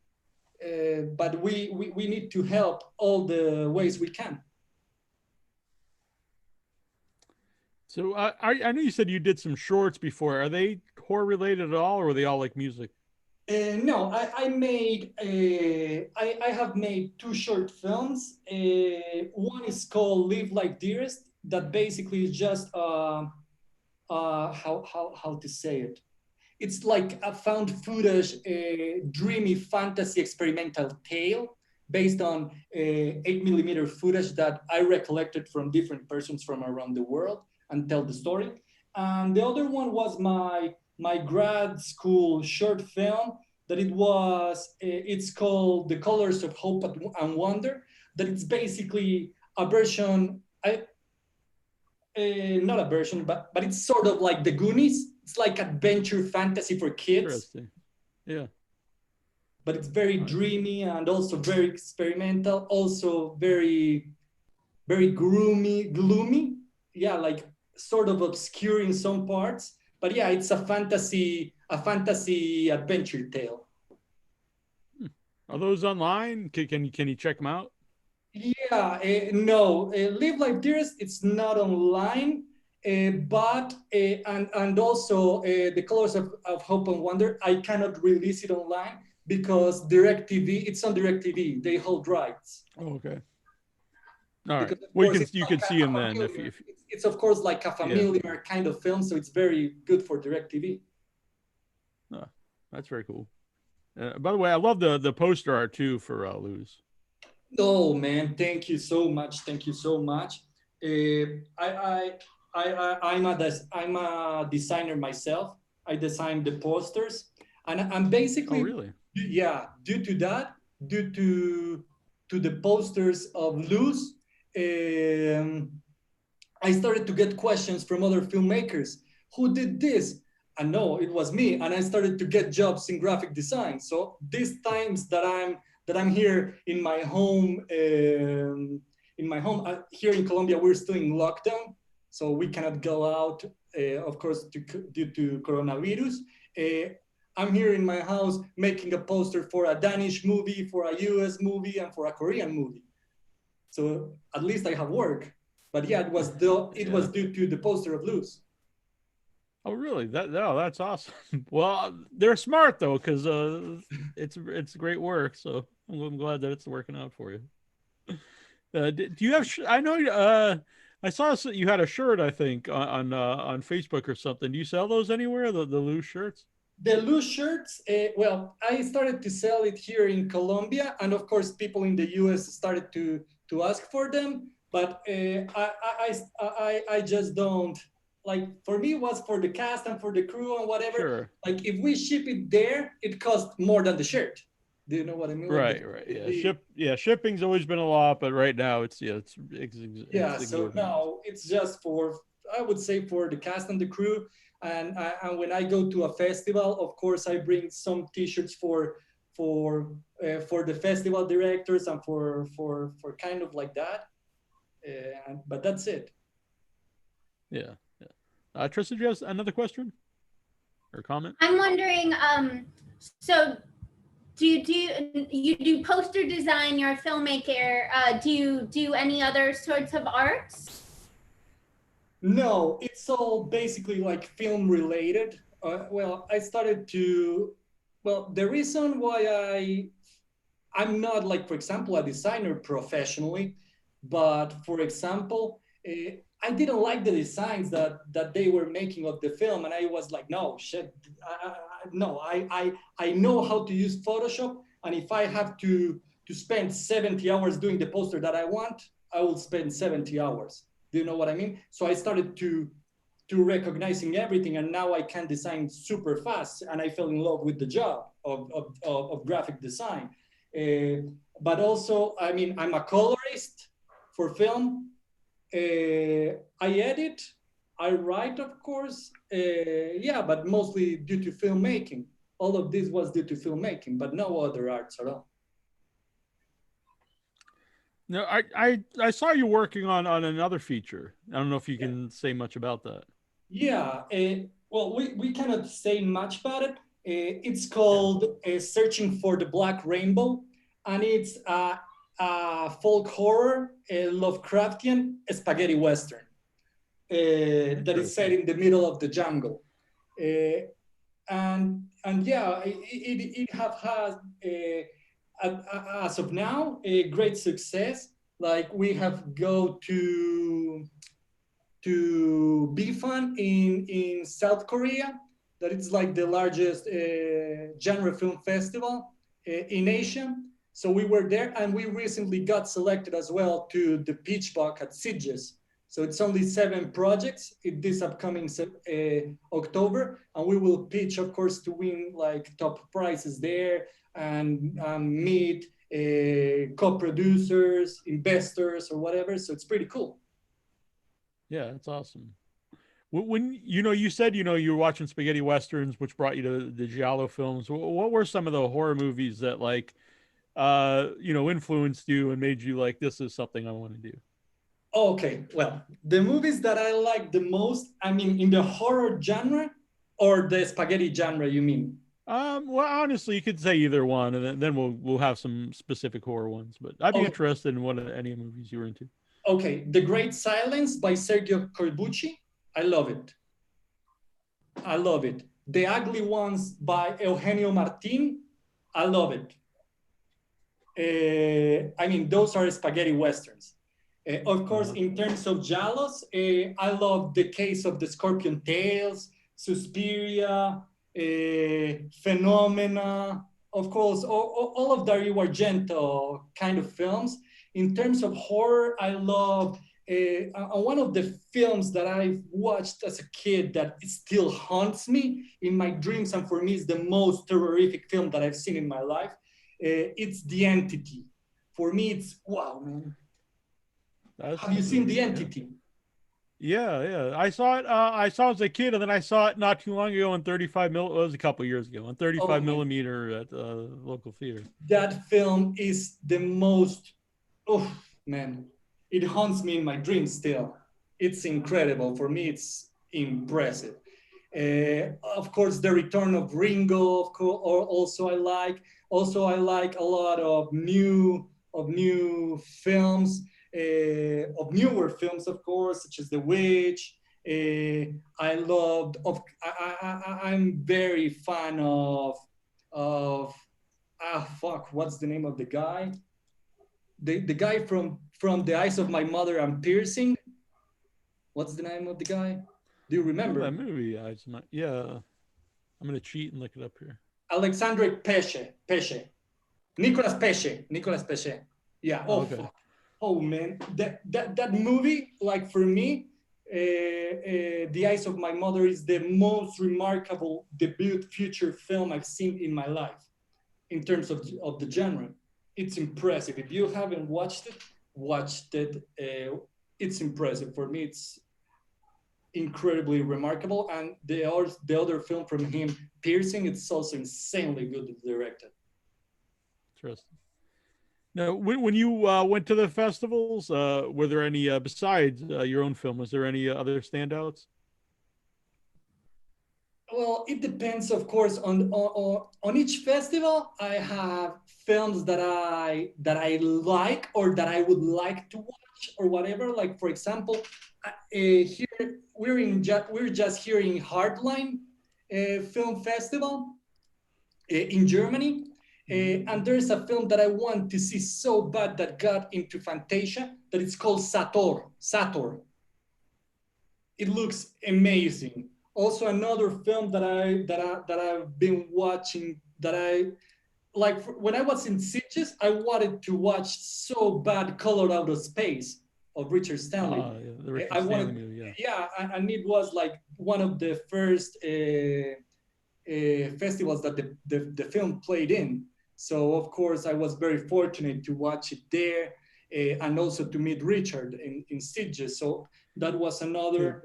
But we need to help all the ways we can. So I know you said you did some shorts before. Are they horror related at all, or were they all like music? No, I have made two short films. One is called Live Like Dearest, that basically is just how to say it. It's like a found footage, dreamy fantasy experimental tale based on 8mm footage that I recollected from different persons from around the world and tell the story. And the other one was my grad school short film that it's called The Colors of Hope and Wonder, that it's basically a version, not a version, but it's sort of like the Goonies. It's like adventure fantasy for kids, Interesting. Yeah. but it's very dreamy and also very experimental, also very, very gloomy. Yeah, like sort of obscure in some parts. But yeah, it's a fantasy adventure tale. Are those online? Can you check them out? Yeah, no, Live Like Dearest, it's not online, but and also The Colors of Hope and Wonder, I cannot release it online because DirecTV, it's on DirecTV, they hold rights. Oh, okay. All right. Because of Well, course it's you like can see a them then familiar, if it's of course like a yeah. familiar kind of film, so it's very good for DirecTV. Oh, that's very cool. By the way, I love the poster art too for Lose. Oh man, thank you so much. Thank you so much. I'm a designer myself. I design the posters, and I'm Oh, basically, really? yeah, due to that, due to the posters of Luz, um, I started to get questions from other filmmakers. Who did this? And no, it was me. And I started to get jobs in graphic design. So these times that I'm here in my home, here in Colombia, we're still in lockdown, so we cannot go out, of course, due to coronavirus. Uh, I'm here in my house making a poster for a Danish movie, for a US movie, and for a Korean movie. So at least I have work. But yeah, it was due to the poster of Luz. Oh, really? That's awesome. Well, they're smart though, because it's great work. So I'm glad that it's working out for you. Do you have? I know. I saw you had a shirt. I think on Facebook or something. Do you sell those anywhere? The loose shirts? The loose shirts, well, I started to sell it here in Colombia, and of course, people in the US started to ask for them. But I just don't like. For me, it was for the cast and for the crew and whatever. Sure. Like if we ship it there, it costs more than the shirt. Do you know what I mean? Like Right, right. Yeah, shipping's always been a lot, but right now it's so exorbitant. no, it's just for, I would say, for the cast and the crew. And when I go to a festival, of course, I bring some T-shirts for the festival directors and for kind of like that. But that's it. Yeah, yeah. Trista, do you have another question or comment? I'm wondering, so you do poster design? You're a filmmaker. Do you do any other sorts of arts? No, it's all basically like film related. Well, I started to. Well, the reason why I'm not like, for example, a designer professionally, but for example, I didn't like the designs that they were making of the film, and I was like, no, shit, no, I know how to use Photoshop, and if I have to spend 70 hours doing the poster that I want, I will spend 70 hours. Do you know what I mean? So I started to recognizing everything, and now I can design super fast, and I fell in love with the job of graphic design. But also, I mean, I'm a colorist for film. I edit, I write, of course. Yeah, but mostly due to filmmaking. All of this was due to filmmaking, but no other arts at all. No, I saw you working on another feature. I don't know if you can say much about that. Yeah, well, we cannot say much about it. It's Yeah. called Searching for the Black Rainbow, and it's a folk horror, Lovecraftian spaghetti western that is set Interesting. in the middle of the jungle. And yeah, it have had as of now a great success. Like we have go to Bifan in South Korea, that it's like the largest genre film festival in Asia. So we were there, and we recently got selected as well to the Pitch Book at Sitges. So it's only 7 projects in this upcoming October, and we will pitch, of course, to win like top prizes there and meet co-producers, investors, or whatever. So it's pretty cool. Yeah, that's awesome. When you said you were watching spaghetti westerns, which brought you to the giallo films. What were some of the horror movies that like influenced you and made you like this is something I want to do? Okay, well, the movies that I like the most, I mean, in the horror genre or the spaghetti genre, you mean? Well, honestly, you could say either one, and then we'll have some specific horror ones. But I'd be Oh, interested in what any movies you were into. okay, The Great Silence by Sergio Corbucci. I love it. I love it. The Ugly Ones by Eugenio Martin. I love it. I mean, those are spaghetti westerns. Of course, in terms of giallos, I love The Case of the Scorpion Tails, Suspiria, Phenomena, of course, all of Dario Argento kind of films. In terms of horror, I love one of the films that I've watched as a kid that still haunts me in my dreams, and for me is the most terrific film that I've seen in my life. It's The Entity. For me, it's wow, man. Have you seen The Entity? Yeah, yeah. I saw it. I saw it as a kid, and then I saw it not too long ago on 35 mil. It was a couple years ago on 35 Oh my, millimeter at local theater. that film is the most. Oh man, it haunts me in my dreams still. It's incredible. For me, it's impressive. Of course, The Return of Ringo. Of course, or also I like. Also, I like a lot of new films, of newer films, of course, such as The Witch. I loved. I'm very fan of fuck. What's the name of the guy? The guy from The Eyes of My Mother and Piercing. What's the name of the guy? Do you I know that remember? movie. Yeah. I'm gonna cheat and look it up here. Alexandre Pesce. Nicolas Pesce. Yeah. Oh, Okay. oh man, that movie, like for me, The Eyes of My Mother is the most remarkable debut feature film I've seen in my life in terms of the genre. It's impressive. If you haven't watched it, watched it. It's impressive. For me, it's incredibly remarkable. And the other film from him, Piercing, it's also insanely good directed. Interesting. Now, when you went to the festivals, were there any besides your own film? Was there any other standouts? Well, it depends, of course, on each festival. I have films that I like or that I would like to watch or whatever. Like for example, here we're just here in Heartline Film Festival in Germany. And there's a film that I want to see so bad that got into Fantasia that it's called Sator. It looks amazing. Also, another film that I've been watching that I like when I was in Sitges, I wanted to watch so bad Color Out of Space of Richard Stanley. Yeah, the Richard I Stanley wanted, movie, yeah, and it was like one of the first festivals that the film played in. So of course I was very fortunate to watch it there and also to meet Richard in Sitges. So that was another.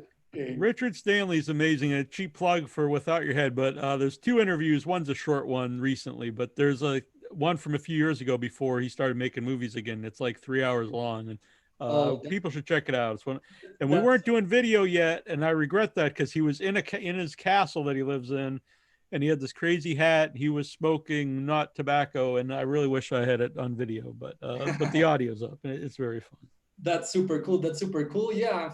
Richard Stanley's amazing. A cheap plug for Without Your Head, but there's two interviews. One's a short one recently, but there's a one from a few years ago before he started making movies again. It's like 3 hours long, and people should check it out. It's one, and we weren't doing video yet, and I regret that because he was in his castle that he lives in, and he had this crazy hat. He was smoking not tobacco, and I really wish I had it on video, but the audio's up, and it's very fun. That's super cool. That's super cool. Yeah,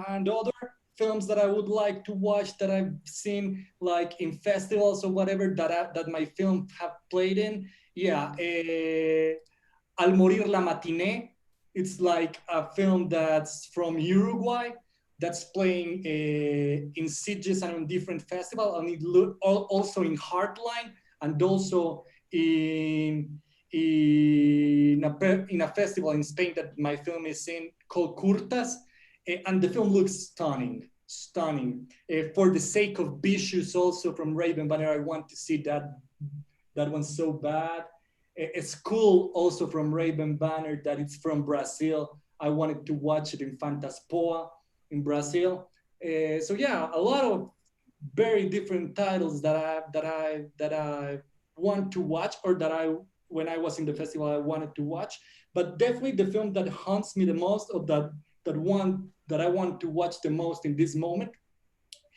and other films that I would like to watch that I've seen like in festivals or whatever that my film have played in. Yeah, Al Morir la Matinée. It's like a film that's from Uruguay that's playing in Sitges and on different festivals, and it also in Heartline and also in a festival in Spain that my film is in called Curtas, and the film looks stunning. For the Sake of Vicious, also from Raven Banner, I want to see that one so bad. It's cool also from Raven Banner that it's from Brazil. I wanted to watch it in Fantaspoa in Brazil. So yeah, a lot of very different titles that I want to watch or that I when I was in the festival I wanted to watch. But definitely the film that haunts me the most or that one that I want to watch the most in this moment,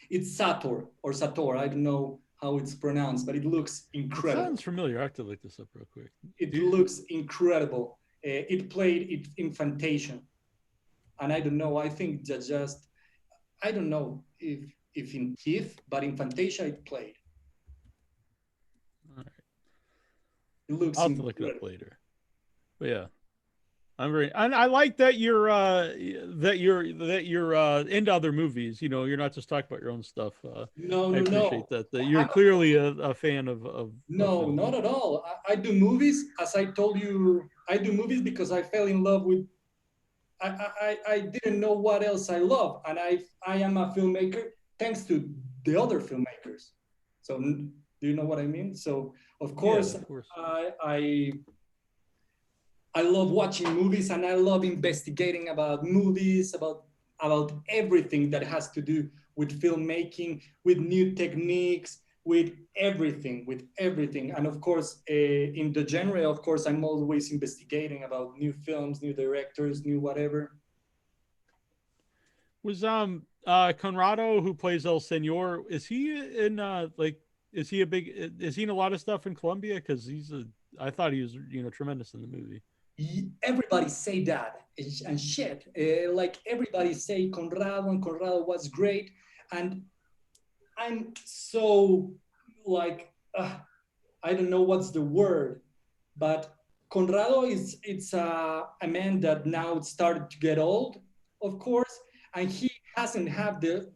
it's Sator or Sator. I don't know how it's pronounced, but it looks incredible. It sounds familiar. I have to look this up real quick. It looks incredible. It played it in Fantasia, and I don't know. I think that just I don't know if in TIFF, but in Fantasia it played. All right. It looks. I'll have to look it up later. But yeah. And I like that you're into other movies. You know, you're not just talking about your own stuff. No, I appreciate that you're clearly a fan of. No, not at all. I do movies, as I told you. I do movies because I fell in love with. I didn't know what else I love, and I am a filmmaker thanks to the other filmmakers. So do you know what I mean? So of course, I love watching movies and I love investigating about movies, about everything that has to do with filmmaking, with new techniques, with everything. And of course, in the genre, of course, I'm always investigating about new films, new directors, new whatever. Was Conrado, who plays El Senor, is he in is he in a lot of stuff in Colombia? Because I thought he was tremendous in the movie. Everybody say that and shit. Like everybody say Conrado was great, and I'm so like I don't know what's the word, but Conrado it's a man that now started to get old, of course, and he hasn't had the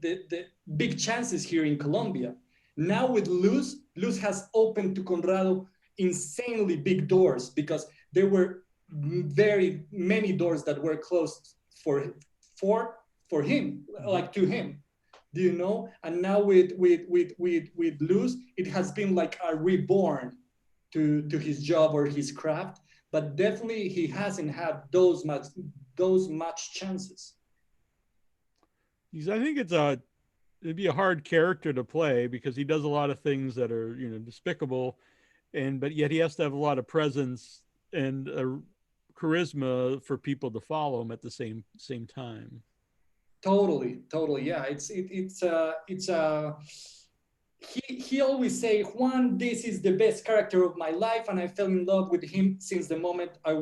big chances here in Colombia. Now with Luz has opened to Conrado insanely big doors because there were very many doors that were closed for for him, like to him. Do you know? And now with Luz, it has been like a reborn to his job or his craft. But definitely he hasn't had those much chances. I think it'd be a hard character to play because he does a lot of things that are, despicable, but yet he has to have a lot of presence and charisma for people to follow him at the same time. Totally, yeah. He always say, Juan, this is the best character of my life, and I fell in love with him since the moment I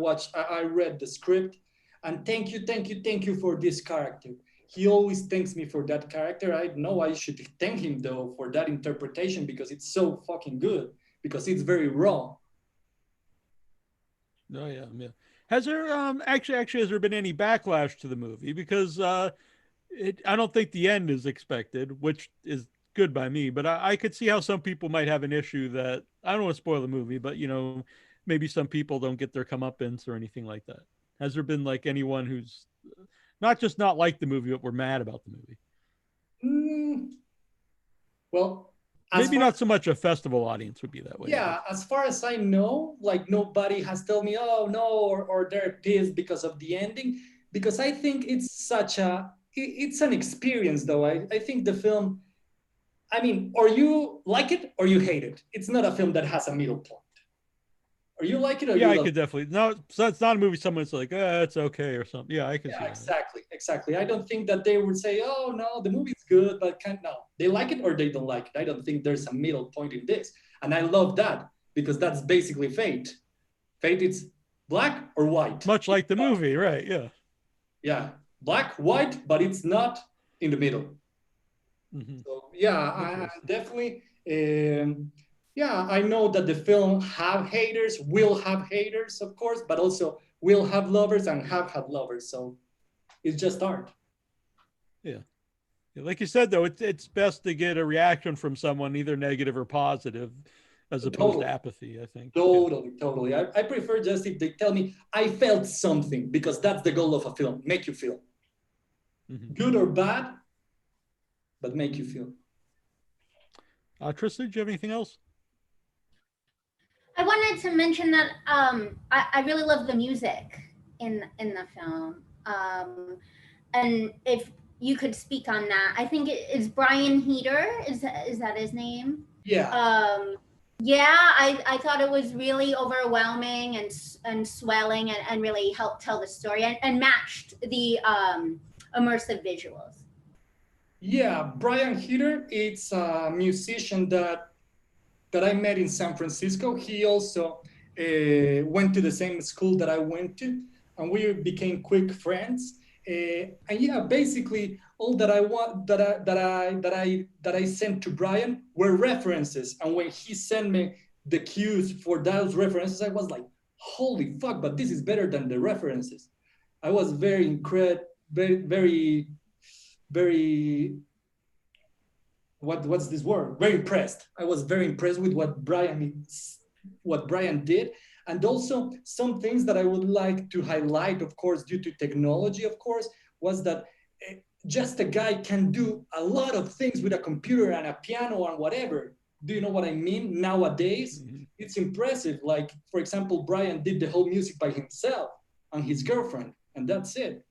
read the script. And thank you for this character. He always thanks me for that character. I know I should thank him though for that interpretation because it's so fucking good, because it's very raw. Oh yeah, yeah. Has there actually has there been any backlash to the movie? Because I don't think the end is expected, which is good by me. But I could see how some people might have an issue that I don't want to spoil the movie, but maybe some people don't get their comeuppance or anything like that. Has there been like anyone who's not just not like the movie, but were mad about the movie? Mm, well, Maybe not so much a festival audience would be that way. Yeah, as far as I know, like nobody has told me, oh no, or they're pissed because of the ending. Because I think it's an experience though. I think the film, I mean, or you like it or you hate it. It's not a film that has a middle point. Or you like it or Yeah, you I love could definitely. No, so it's not a movie someone's like, it's okay or something. Yeah, I can see Yeah, that. exactly. I don't think that they would say, "Oh no, the movie's good," but can't. No, they like it or they don't like it. I don't think there's a middle point in this, and I love that because that's basically fate. Fate is black or white. Much like the movie, right? Yeah. Yeah, black, white, but it's not in the middle. Mm-hmm. So yeah, I definitely. Yeah, I know that the film have haters, will have haters, of course, but also will have lovers and have had lovers. So it's just art. Yeah. Like you said, though, it's best to get a reaction from someone, either negative or positive, as opposed to Totally. apathy, I think. Totally. I prefer just if they tell me I felt something because that's the goal of a film, make you feel good or bad, but make you feel. Trista, do you have anything else? I wanted to mention that I really love the music in the film, and if you could speak on that, I think it is Brian Heater. Is that his name? Yeah. Yeah, I thought it was really overwhelming and swelling and really helped tell the story and matched the immersive visuals. Yeah, Brian Heater, it's a musician that I met in San Francisco. He also went to the same school that I went to, and we became quick friends. And yeah, basically, all that I want that I sent to Brian were references. And when he sent me the cues for those references, I was like, "Holy fuck!" But this is better than the references. I was very what's this word? Very impressed. I was very impressed with what Brian did, and also some things that I would like to highlight, of course, due to technology, of course, was that just a guy can do a lot of things with a computer and a piano and whatever. Do you know what I mean? Nowadays, it's impressive. Like, for example, Brian did the whole music by himself and his girlfriend, and that's it.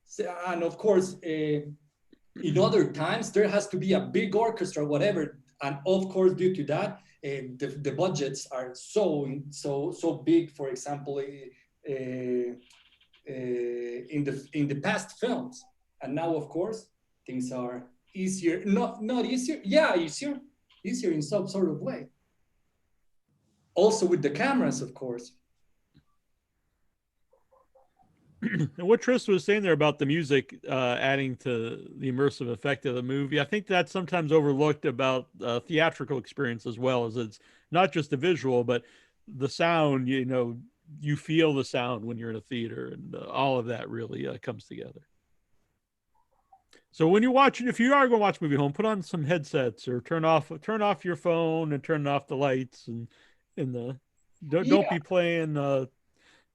So, and of course, in other times there has to be a big orchestra, whatever, and of course due to that the budgets are so big, for example, in the past films. And now of course things are easier, not easier, yeah, easier in some sort of way, also with the cameras, of course. And what Tris was saying there about the music adding to the immersive effect of the movie, I think that's sometimes overlooked about theatrical experience as well, as it's not just the visual, but the sound. You feel the sound when you're in a theater, and all of that really comes together. So when you're watching, if you are going to watch a movie at home, put on some headsets or turn off your phone and turn off the lights and in the don't Yeah, be playing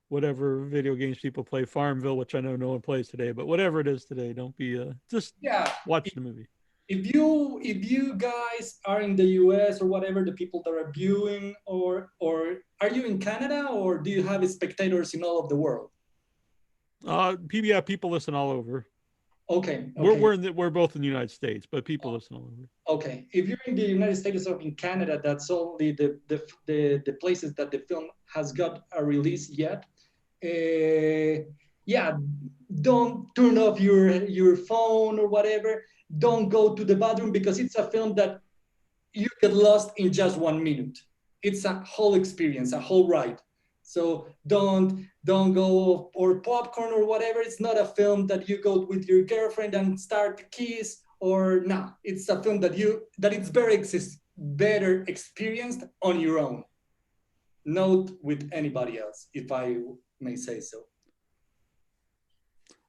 whatever video games people play, Farmville, which I know no one plays today, but whatever it is today, don't be just yeah. watch the movie. If you guys are in the US or whatever, the people that are viewing, or are you in Canada, or do you have spectators in all of the world? Yeah, people listen all over. Okay, We're okay, we're both in the United States, but people listen all over. okay. If you're in the United States or in Canada, that's only the places that the film has got a release yet. Yeah, don't turn off your phone or whatever. Don't go to the bathroom because it's a film that you get lost in just 1 minute. It's a whole experience, a whole ride. So don't go or popcorn or whatever. It's not a film that you go with your girlfriend and start to kiss or no. It's a film that it's better experienced on your own, not with anybody else, if I may say so.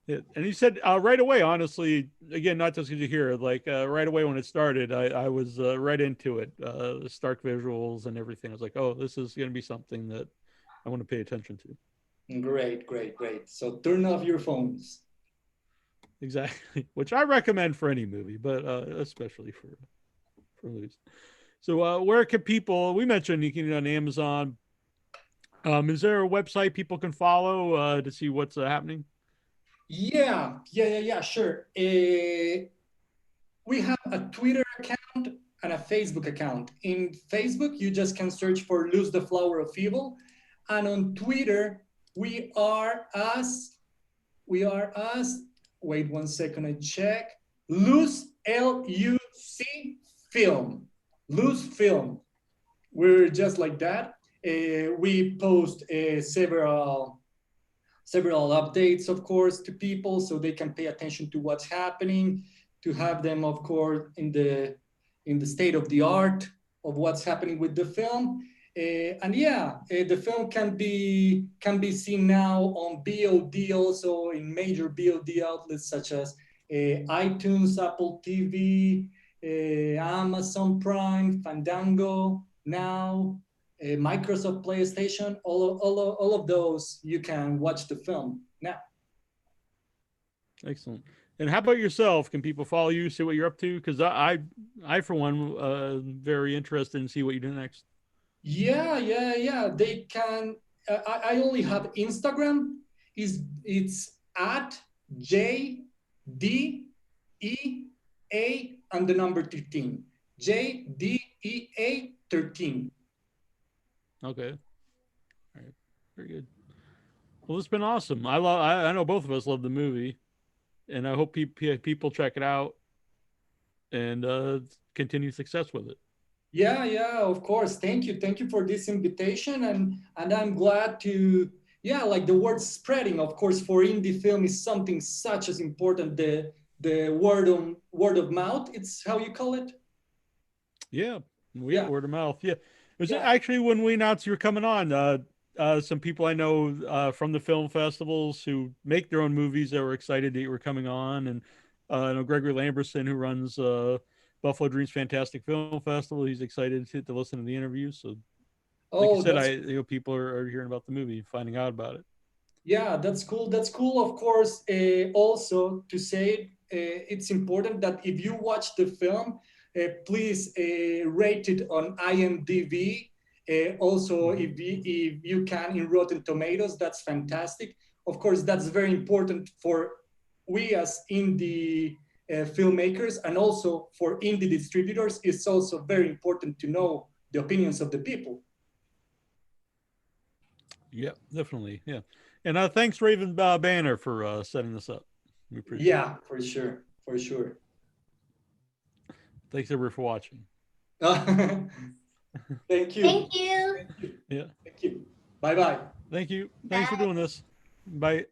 Yeah. And you said right away, honestly, again, not just because you hear it, like right away when it started, I was right into it. The stark visuals and everything. I was like, oh, this is going to be something that I want to pay attention to. Great, great, great. So turn off your phones. Exactly, which I recommend for any movie, but especially for movies. So where can people? We mentioned you can get on Amazon. Is there a website people can follow to see what's happening? Yeah, sure. We have a Twitter account and a Facebook account. In Facebook, you just can search for Lose the Flower of Evil. And on Twitter, we are as, wait 1 second, I check, Lose, Luc Film. Lose Film. We're just like that. We post several updates, of course, to people so they can pay attention to what's happening, to have them, of course, in the state of the art of what's happening with the film. And yeah, the film can be seen now on VOD, also in major VOD outlets such as iTunes, Apple TV, Amazon Prime, Fandango, Now, Microsoft PlayStation, all of those, you can watch the film now. Excellent. And how about yourself? Can people follow you, see what you're up to? Because I for one, very interested in see what you do next. Yeah. They can. I only have Instagram. It's at JDEA and the number 13. JDEA 13. Okay. All right. Very good. Well, it's been awesome. I know both of us love the movie, and I hope people check it out and continue success with it. Yeah, of course. Thank you for this invitation, and I'm glad to, yeah, like the word spreading. Of course, for indie film is something such as important. The word of mouth. It's how you call it. Yeah, Yeah, word of mouth. Yeah, it was yeah. actually when we announced you were coming on. Some people I know from the film festivals who make their own movies that were excited that you were coming on, and I know Gregory Lamberson who runs Buffalo Dreams Fantastic Film Festival. He's excited to listen to the interview. So, like you Oh, said, that's people are hearing about the movie, finding out about it. yeah, that's cool. That's cool. Of course, also to say it's important that if you watch the film, please rate it on IMDb. Also, Mm-hmm. if you can in Rotten Tomatoes, that's fantastic. Of course, that's very important for we as indie filmmakers, and also for indie distributors. It's also very important to know the opinions of the people. Yeah, definitely. Yeah, and thanks Raven Banner for setting this up. We appreciate it. Yeah, for sure, for sure. Thanks everyone for watching. Thank you. Thank you. Thank you. Yeah. Thank you. Bye bye. Thank you. Thanks for Bye. doing this. Bye.